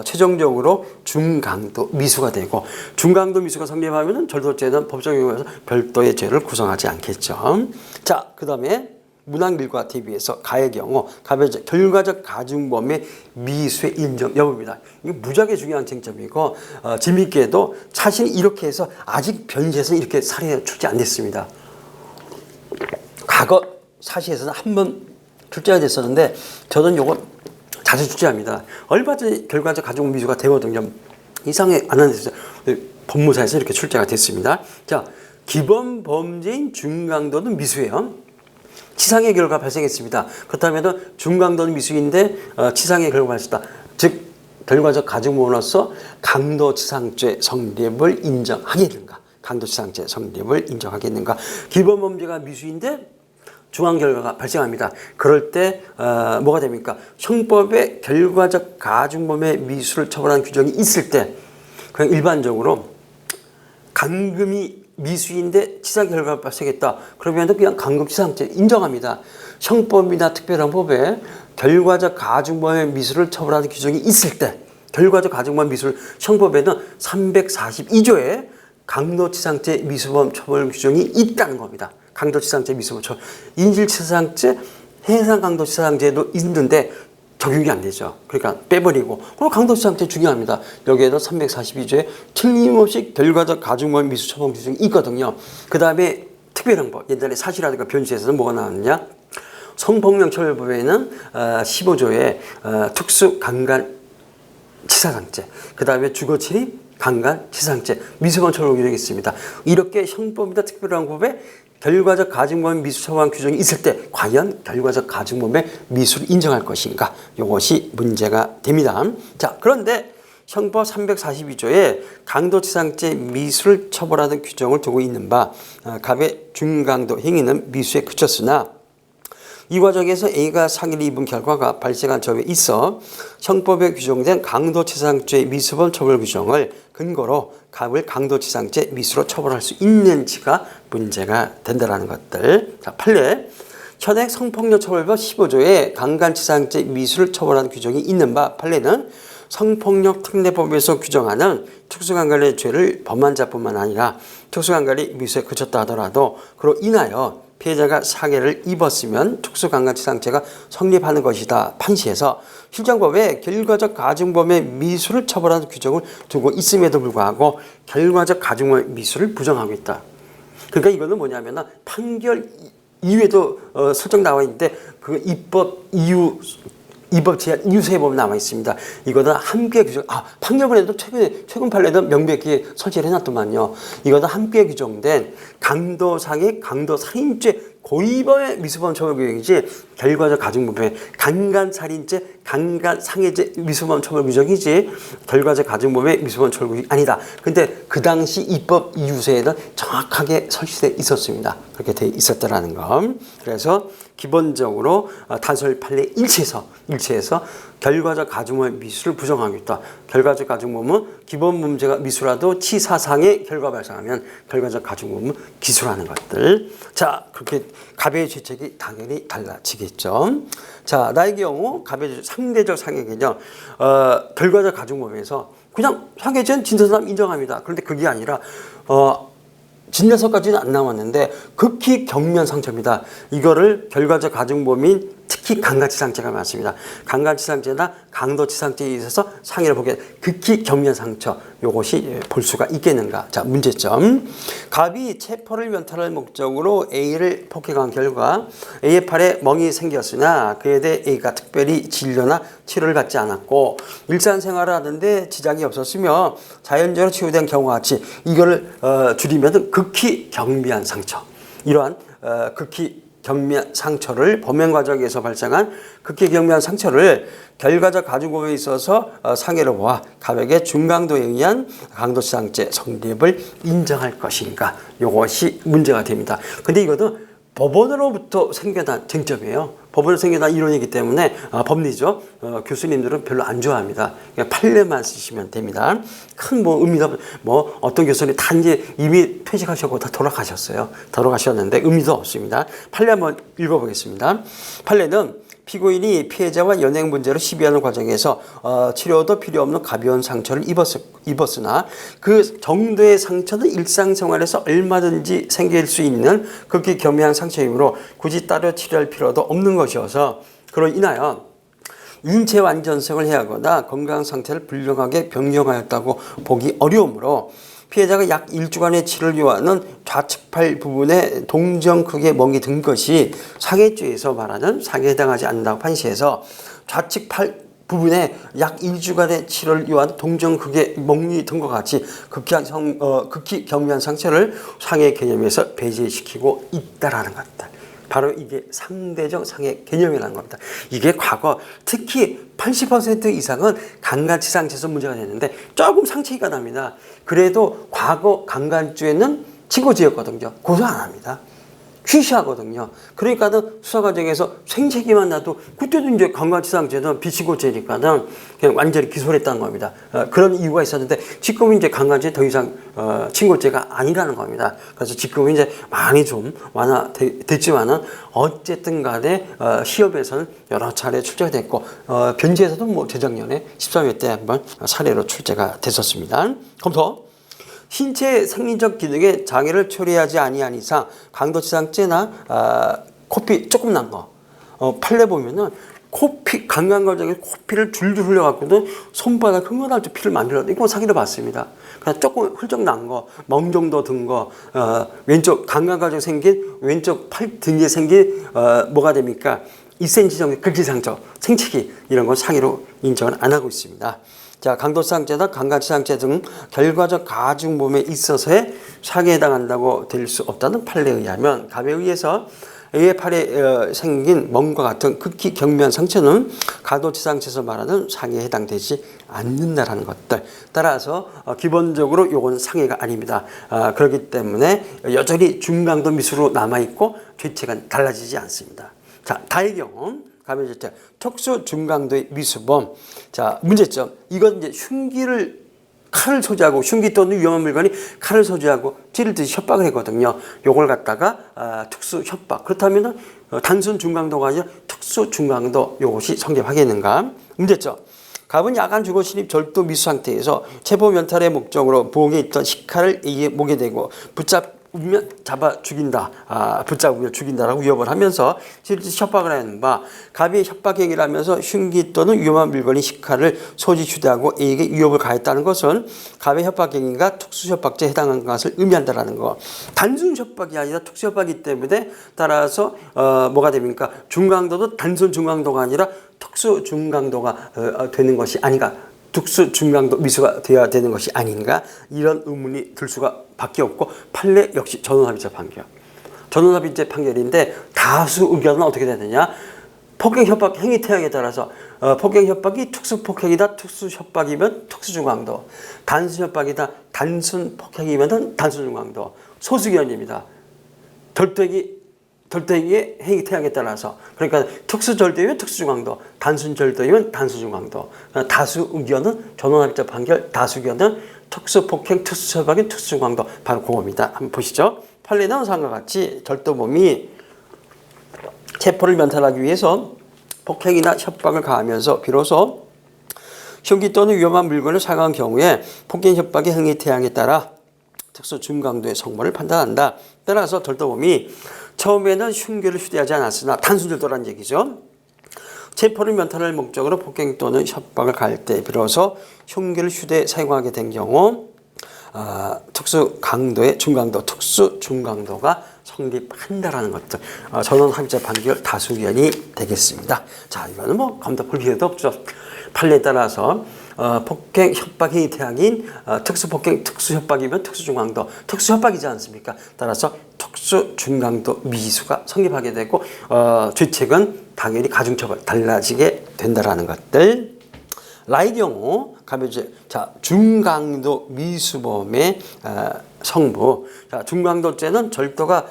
최종적으로 중강도 미수가 되고, 중강도 미수가 성립하면 절도죄는 법정형에서 별도의 죄를 구성하지 않겠죠. 자, 그 다음에 문항일과 대비해서 가의 경우 결과적 가중범의 미수의 인정 여부입니다. 이게 무지하게 중요한 쟁점이고, 재미있게도 자신이 이렇게 해서 아직 변시에서 이렇게 사례가 출제 안 됐습니다. 과거 사시에서는 한 번 출제가 됐었는데, 저는 요거 자주 출제합니다. 얼마 전에 결과적 가중 미수가 되거든요. 이상에 안 하는 데서 법무사에서 이렇게 출제가 됐습니다. 자, 기본 범죄인 중강도는 미수예요. 치상의 결과가 발생했습니다. 그렇다면 중강도는 미수인데 치상의 결과가 발생했다. 즉 결과적 가중범으로서 강도치상죄 성립을 인정하겠는가? 강도치상죄 성립을 인정하겠는가? 기본 범죄가 미수인데 중한 결과가 발생합니다. 그럴 때 뭐가 됩니까? 형법에 결과적 가중범의 미수를 처벌하는 규정이 있을 때, 그냥 일반적으로 강금이 미수인데 치상 결과가 발생했다. 그러면 그냥 강금치상죄 인정합니다. 형법이나 특별한 법에 결과적 가중범의 미수를 처벌하는 규정이 있을 때, 결과적 가중범 미수를 형법에는 342조에 강도치상죄 미수범 처벌 규정이 있다는 겁니다. 강도치상죄 미수범 처벌. 인질치상죄, 해상강도치상죄도 있는데 적용이 안 되죠. 그러니까 빼버리고. 그리고 강도치상죄 중요합니다. 여기에도 342조에 틀림없이 결과적 가중범 미수 처벌 규정이 있거든요. 그 다음에 특별한 법. 옛날에 사실화든가 변시에서는 뭐가 나왔느냐? 성폭력처벌법에는 15조에 특수강간치사상죄, 그 다음에 주거침입, 강간치사상죄, 미수범 처벌 규정이 있습니다. 이렇게 형법이나 특별한 법에 결과적 가중범의 미수 처벌 규정이 있을 때 과연 결과적 가중범의 미수를 인정할 것인가? 이것이 문제가 됩니다. 자, 그런데 형법 342조에 강도치상죄 미수를 처벌하는 규정을 두고 있는 바 갑의 중강도 행위는 미수에 그쳤으나 이 과정에서 A가 상해를 입은 결과가 발생한 점에 있어 형법에 규정된 강도치상죄 미수범 처벌 규정을 근거로 갑을 강도치상죄 미수로 처벌할 수 있는지가 문제가 된다는 것들. 자, 판례. 현행 성폭력처벌법 15조에 강간치상죄 미수를 처벌하는 규정이 있는 바 판례는 성폭력 특례법에서 규정하는 특수강간의 죄를 범한 자뿐만 아니라 특수강간이 미수에 그쳤다 하더라도 그로 인하여 피해자가 상해를 입었으면 특수강간치상죄가 성립하는 것이다. 판시에서 실정법에 결과적 가중범의 미수를 처벌하는 규정을 두고 있음에도 불구하고 결과적 가중범의 미수를 부정하고 있다. 그러니까 이거는 뭐냐면 판결 이후에도 설정 나와 있는데 그 입법 이유 입법 제한 이유세법 남아 있습니다. 이거는 함께 규정. 판결문에도 최근 판례도 명백히 설치를 해놨더만요. 이거는 함께 규정된 강도상의 강도살인죄 고의범의 미수범 처벌 규정이지 결과적 가중범의 강간살인죄 강간상해죄 미수범 처벌 규정이지 결과적 가중범의 미수범 처벌 규정이 아니다. 근데 그 당시 입법 이유세에는 정확하게 설치되어 있었습니다. 그렇게 되어 있었다라는 거. 그래서 기본적으로 단설 판례 일체에서 결과적 가중범의 미수를 부정하고 있다. 결과적 가중범은 기본 문제가 미수라도 치사상의 결과 발생하면 결과적 가중범은 기수라는 것들. 자, 그렇게 갑의 죄책이 당연히 달라지겠죠. 자, 나의 경우 갑의 상대적 상해 개념 결과적 가중범에서 그냥 상해죄는 진술사람 인정합니다. 그런데 그게 아니라 진술서까지는 안 나왔는데 극히 경미한 상처입니다. 이거를 결과적 가중범인 특히 강간치상죄가 많습니다. 강간치상죄나 강도치상죄에 있어서 상해를 보게 극히 경미한 상처 요것이 볼 수가 있겠는가. 자, 문제점. 갑이 체포를 면탈할 목적으로 A를 폭행한 결과 A의 팔에 멍이 생겼으나 그에 대해 A가 특별히 진료나 치료를 받지 않았고 일상생활을 하는데 지장이 없었으며 자연적으로 치유된 경우와 같이 이거를 줄이면 극히 경미한 상처. 이러한 극히 경미한 상처를 범행 과정에서 발생한 극히 경미한 상처를 결과적 가중법에 있어서 상해로 보아 갑에게 중강도에 의한 강도치상죄 성립을 인정할 것인가. 이것이 문제가 됩니다. 근데 이거는 법원으로부터 생겨난 쟁점이에요. 법원으로 생겨난 이론이기 때문에 법리죠. 교수님들은 별로 안 좋아합니다. 그냥 판례만 쓰시면 됩니다. 큰 뭐 의미도 뭐 어떤 교수님 단지 이미 퇴직하셨고 다 돌아가셨어요. 돌아가셨는데 의미도 없습니다. 판례 한번 읽어보겠습니다. 판례는 피고인이 피해자와 연행 문제로 시비하는 과정에서 치료도 필요 없는 가벼운 상처를 입었으나 그 정도의 상처는 일상생활에서 얼마든지 생길 수 있는 극히 경미한 상처이므로 굳이 따로 치료할 필요도 없는 것이어서 그로 인하여 인체 완전성을 해하거나 건강 상태를 불량하게 변경하였다고 보기 어려우므로 피해자가 약 1주간의 치료를 요하는 좌측팔 부분에 동정 크기의 멍이 든 것이 상해죄에서 말하는 상해에 해당하지 않는다고 판시해서 좌측팔 부분에 약 1주간의 치료를 요하는 동정 크기의 멍이 든 것 같이 극히 경미한 상처를 상해 개념에서 배제시키고 있다라는 것다. 바로 이게 상대적 상해 개념이라는 겁니다. 이게 과거 특히 80% 이상은 강간치상죄에서 문제가 됐는데 조금 상처가 납니다. 그래도 과거 강간죄는 친고죄였거든요. 고소 안 합니다. 취시하거든요. 그러니까는 수사 과정에서 생채기만 나도 그때도 이제 강간치상죄는 비친고죄니까는 그냥 완전히 기소를 했다는 겁니다. 그런 이유가 있었는데 지금은 이제 강간죄 더 이상 친고죄가 아니라는 겁니다. 그래서 지금은 이제 많이 좀 완화됐지만은 어쨌든 간에 시험에서는 여러 차례 출제가 됐고 변제에서도 뭐 재작년에 13회 때 한번 사례로 출제가 됐었습니다. 검토. 신체 생리적 기능에 장애를 초래하지 아니한 이상 강도치상죄나 코피 조금 난 거 판례 보면은 코피 강간 과정에 코피를 줄줄 흘려갖고도 손바닥 흥건할 때 피를 만들었는데 이거 사기를 받습니다. 그냥 조금 흘적 난 거, 멍 정도 든 거, 왼쪽 강간 과정 생긴 왼쪽 팔 등에 생긴 뭐가 됩니까? 2cm 정도 극히 상처, 생치기 이런 건 상해로 인정을 안 하고 있습니다. 자, 강도치상죄나 강간치상죄 등 결과적 가중범에 있어서의 상해에 해당한다고 될 수 없다는 판례에 의하면 갑에 의해서 A의 팔에 생긴 멍과 같은 극히 경미한 상처는 강도치상죄에서 말하는 상해에 해당되지 않는다라는 것들. 따라서 기본적으로 이건 상해가 아닙니다. 그렇기 때문에 여전히 중강도 미수로 남아있고 죄체가 달라지지 않습니다. 자, 다의 경우 가면죄 특수 중강도의 미수범. 자, 문제점. 이건 이제 칼을 소지하고 흉기 또는 위험한 물건이 칼을 소지하고 찌를 듯이 협박을 했거든요. 요걸 갖다가 특수 협박. 그렇다면 단순 중강도가 아니라 특수 중강도 요것이 성립하겠는가? 문제점. 갑은 야간 주거 침입 절도 미수 상태에서 체포 면탈의 목적으로 부엌에 있던 식칼을 A의 목에 대고 붙잡으면 잡아 죽인다. 붙잡으면 죽인다라고 위협을 하면서 실제 협박을 하는 바 갑이 협박 행위를 하면서 흉기 또는 위험한 물건인 식칼을 소지 휴대하고 A에게 위협을 가했다는 것은 갑의 협박 행위가 특수협박죄에 해당하는 것을 의미한다라는 거. 단순 협박이 아니라 특수협박이기 때문에 따라서 뭐가 됩니까? 중강도도 단순 중강도가 아니라 특수 중강도가 되는 것이 아닌가. 특수 중강도 미수가 되어야 되는 것이 아닌가 이런 의문이 들 수밖에 없고 판례 역시 전원합의체 판결. 전원합의체 판결인데 다수 의견은 어떻게 되느냐? 폭행 협박 행위 태양에 따라서 폭행 협박이 특수 폭행이다 특수 협박이면 특수 중강도, 단순 협박이다 단순 폭행이면 단순 중강도. 소수 의견입니다. 절대기의 행위 태양에 따라서 그러니까 특수 절대이면 특수 중강도, 단순 절대이면 단순 중강도. 다수 의견은 전원합의체 판결, 다수 의견은 특수 폭행, 특수 협박인 특수 중강도 바로 그겁니다. 한번 보시죠. 판례는 상과 같이 절도범이 체포를 면탈하기 위해서 폭행이나 협박을 가하면서 비로소 흉기 또는 위험한 물건을 사용한 경우에 폭행 협박의 행위 태양에 따라 특수 중강도의 성모를 판단한다. 따라서 절도범이 처음에는 흉기를 휴대하지 않았으나 단순 절도라는 얘기죠. 체포를 면탈할 목적으로 폭행 또는 협박을 가할 때 비로소 흉기를 휴대에 사용하게 된 경우 특수 강도의 중강도, 특수 중강도가 성립한다라는 것들. 전원 합의자 판결 다수 의견이 되겠습니다. 자, 이거는 뭐 검토 볼 필요도 없죠. 판례에 따라서 폭행 협박이 대항인 특수폭행, 특수협박이면 특수중강도, 특수협박이지 않습니까? 따라서 특수중강도 미수가 성립하게 되고 죄책은 당연히 가중처벌 달라지게 된다라는 것들. 라의 경우 가면 이제 자 중강도 미수범의 성부. 자, 중강도죄는 절도가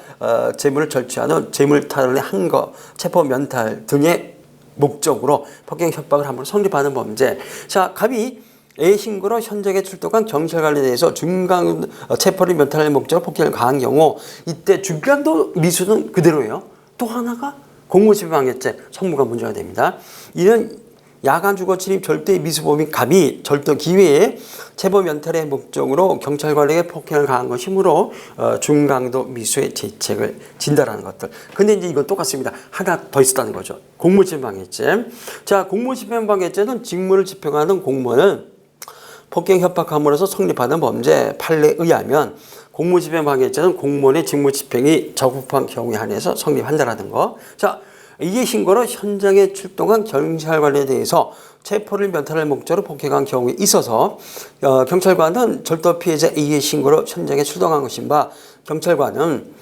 재물을 절취하는 재물탈의 한거, 체포 면탈 등의 목적으로 폭행 협박을 함으로 성립하는 범죄. 자, 갑이 A 신고로 현장에 출동한 경찰관에 대해서 중강 체포를 면탈할 목적으로 폭행을 가한 경우 이때 중강도 미수는 그대로예요. 또 하나가 공무집행방해죄 성무가 문제가 됩니다. 이는 야간 주거 침입 절도의 미수범인 갑이 절도 기회에 체포 면탈의 목적으로 경찰관에게 폭행을 가한 것이므로 중강도 미수의 죄책을 진다라는 것들. 근데 이제 이건 똑같습니다. 하나 더 있었다는 거죠. 공무집행방해죄. 자, 공무집행방해죄는 직무를 집행하는 공무원은 폭행 협박함으로써 성립하는 범죄. 판례에 의하면 공무집행방해죄는 공무원의 직무집행이 적법한 경우에 한해서 성립한다라는 거. 자, 이에 신고로 현장에 출동한 경찰관에 대해서 체포를 면탈할 목적으로 폭행한 경우에 있어서 경찰관은 절도 피해자 A의 신고로 현장에 출동한 것인 바 경찰관은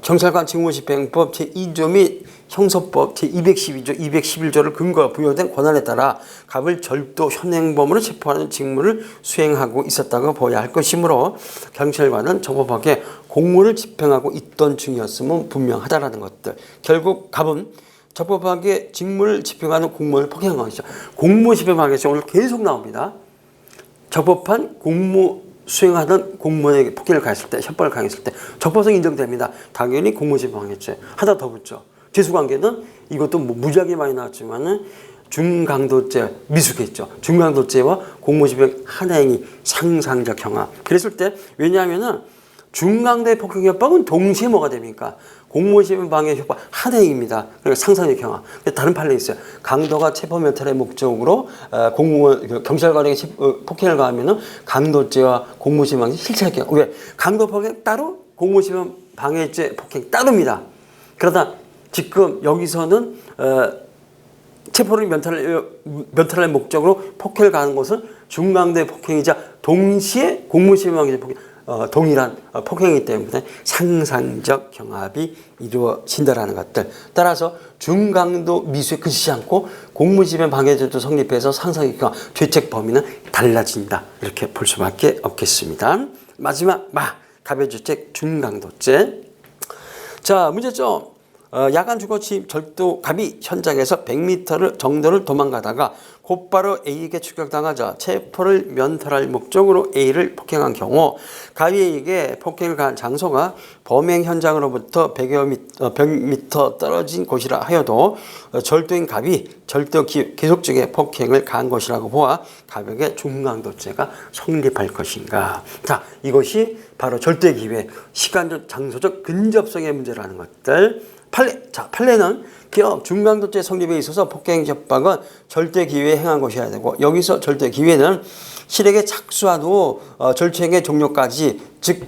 경찰관 직무집행법 제2조 및 형소법 제212조, 211조를 근거로 부여된 권한에 따라 갑을 절도 현행범으로 체포하는 직무를 수행하고 있었다고 보아야 할 것이므로 경찰관은 적법하게 공무를 집행하고 있던 중이었음은 분명하다라는 것들. 결국 갑은 적법하게 직무를 집행하는 공무원을 폭행한 것이죠. 공무 집행방해죄 오늘 계속 나옵니다. 적법한 공무 수행하던 공무원에게 폭행을 가했을 때, 협박을 가했을 때 적법성이 인정됩니다. 당연히 공무집행방해죄. 하나 더 붙죠. 죄수관계는 이것도 뭐 무지하게 많이 나왔지만은 중강도죄 미수겠죠. 중강도죄와 공무집행 하나행위 상상적 형화. 그랬을 때 왜냐하면은 중강도의 폭행 협박은 동시에 뭐가 됩니까? 공무집행 방해 협박 하나행위입니다. 그러니까 상상적 형화. 다른 판례 있어요. 강도가 체포 면탈의 목적으로 공무원 경찰관에게 폭행을 가하면은 강도죄와 공무집행 방해 실체적 형화. 왜? 강도 폭행 따로 공무집행 방해죄 폭행 따릅니다. 그러다 지금 여기서는 체포를 면탈할 목적으로 폭행을 가하는 것은 중강도의 폭행이자 동시에 공무집행 방해죄 폭행. 동일한 폭행이기 때문에 상상적 경합이 이루어진다라는 것들. 따라서 중강도 미수에 그치지 않고 공무집행 방해죄도 성립해서 상상적 경합, 죄책 범위는 달라진다. 이렇게 볼 수밖에 없겠습니다. 마지막 갑의 죄책 중강도죄. 자, 문제점. 야간 주거 침입 절도 갑이 현장에서 100m 정도를 도망가다가 곧바로 A에게 추격당하자 체포를 면탈할 목적으로 A를 폭행한 경우 갑이 A에게 폭행을 가한 장소가 범행 현장으로부터 100m 떨어진 곳이라 하여도 절도인 갑이 절도 계속 중에 폭행을 가한 것이라고 보아 갑에게 중강도죄가 성립할 것인가. 자, 이것이 바로 절도의 기회, 시간적, 장소적 근접성의 문제라는 것들. 판례는 기업 중강도죄 성립에 있어서 폭행 협박은 절대 기회에 행한 것이어야 되고 여기서 절대 기회는 실행에 착수한 후 절도행의 종료까지 즉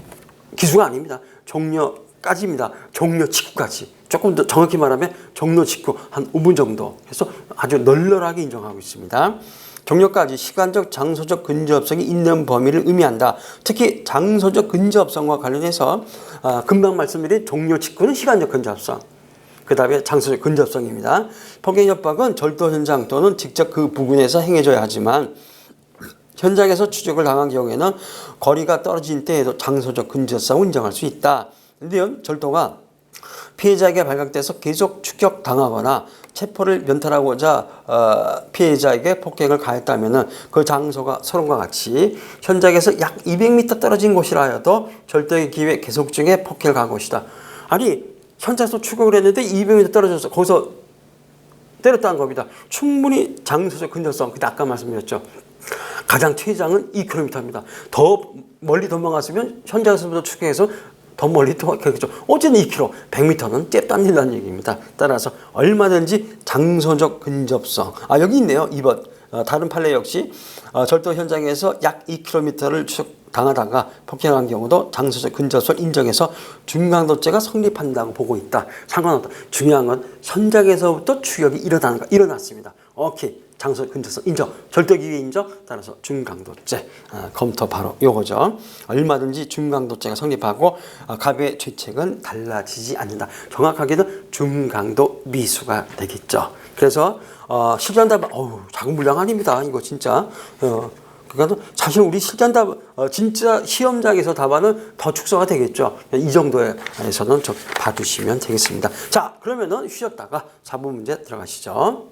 기수가 아닙니다. 종료까지입니다. 종료 직후까지. 조금 더 정확히 말하면 종료 직후 한 5분 정도 해서 아주 널널하게 인정하고 있습니다. 종료까지 시간적, 장소적 근접성이 있는 범위를 의미한다. 특히 장소적 근접성과 관련해서 금방 말씀드린 종료 직후는 시간적 근접성, 그 다음에 장소적 근접성입니다. 폭행 협박은 절도 현장 또는 직접 그 부근에서 행해져야 하지만 현장에서 추적을 당한 경우에는 거리가 떨어진 때에도 장소적 근접성을 인정할 수 있다. 그런데 절도가 피해자에게 발각돼서 계속 추격당하거나 체포를 면탈하고자 피해자에게 폭행을 가했다면 그 장소가 서론과 같이 현장에서 약 200m 떨어진 곳이라 하여도 절도의 기회 계속 중에 폭행을 가한 것이다. 아니 현장에서 추격을 했는데 200m 떨어져서 거기서 때렸다는 겁니다. 충분히 장소적 근접성. 근데 아까 말씀드렸죠. 가장 최장은 2km입니다. 더 멀리 도망갔으면 현장에서부터 추격해서 더 멀리 또 가겠죠. 어쨌든 2km, 100m는 잽도 일다는 얘기입니다. 따라서 얼마든지 장소적 근접성. 여기 있네요. 2번. 다른 판례 역시 절도 현장에서 약 2km를 추적당하다가 폭행한 경우도 장소적 근접성을 인정해서 중강도죄가 성립한다고 보고 있다. 상관없다. 중요한 건 현장에서부터 추격이 일어났습니다. 오케이. 장소 근접성 인정, 절도기회 인정, 따라서 중강도죄 검토 바로 요거죠. 얼마든지 중강도죄가 성립하고 갑의 죄책은 달라지지 않는다. 정확하게는 중강도 미수가 되겠죠. 그래서 실전 답안 자금분량 아닙니다. 이거 진짜. 그러니까 사실 우리 실전 답 진짜 시험장에서 답안은 더 축소가 되겠죠. 이 정도에서는 좀 봐두시면 되겠습니다. 자, 그러면은 쉬었다가 4번 문제 들어가시죠.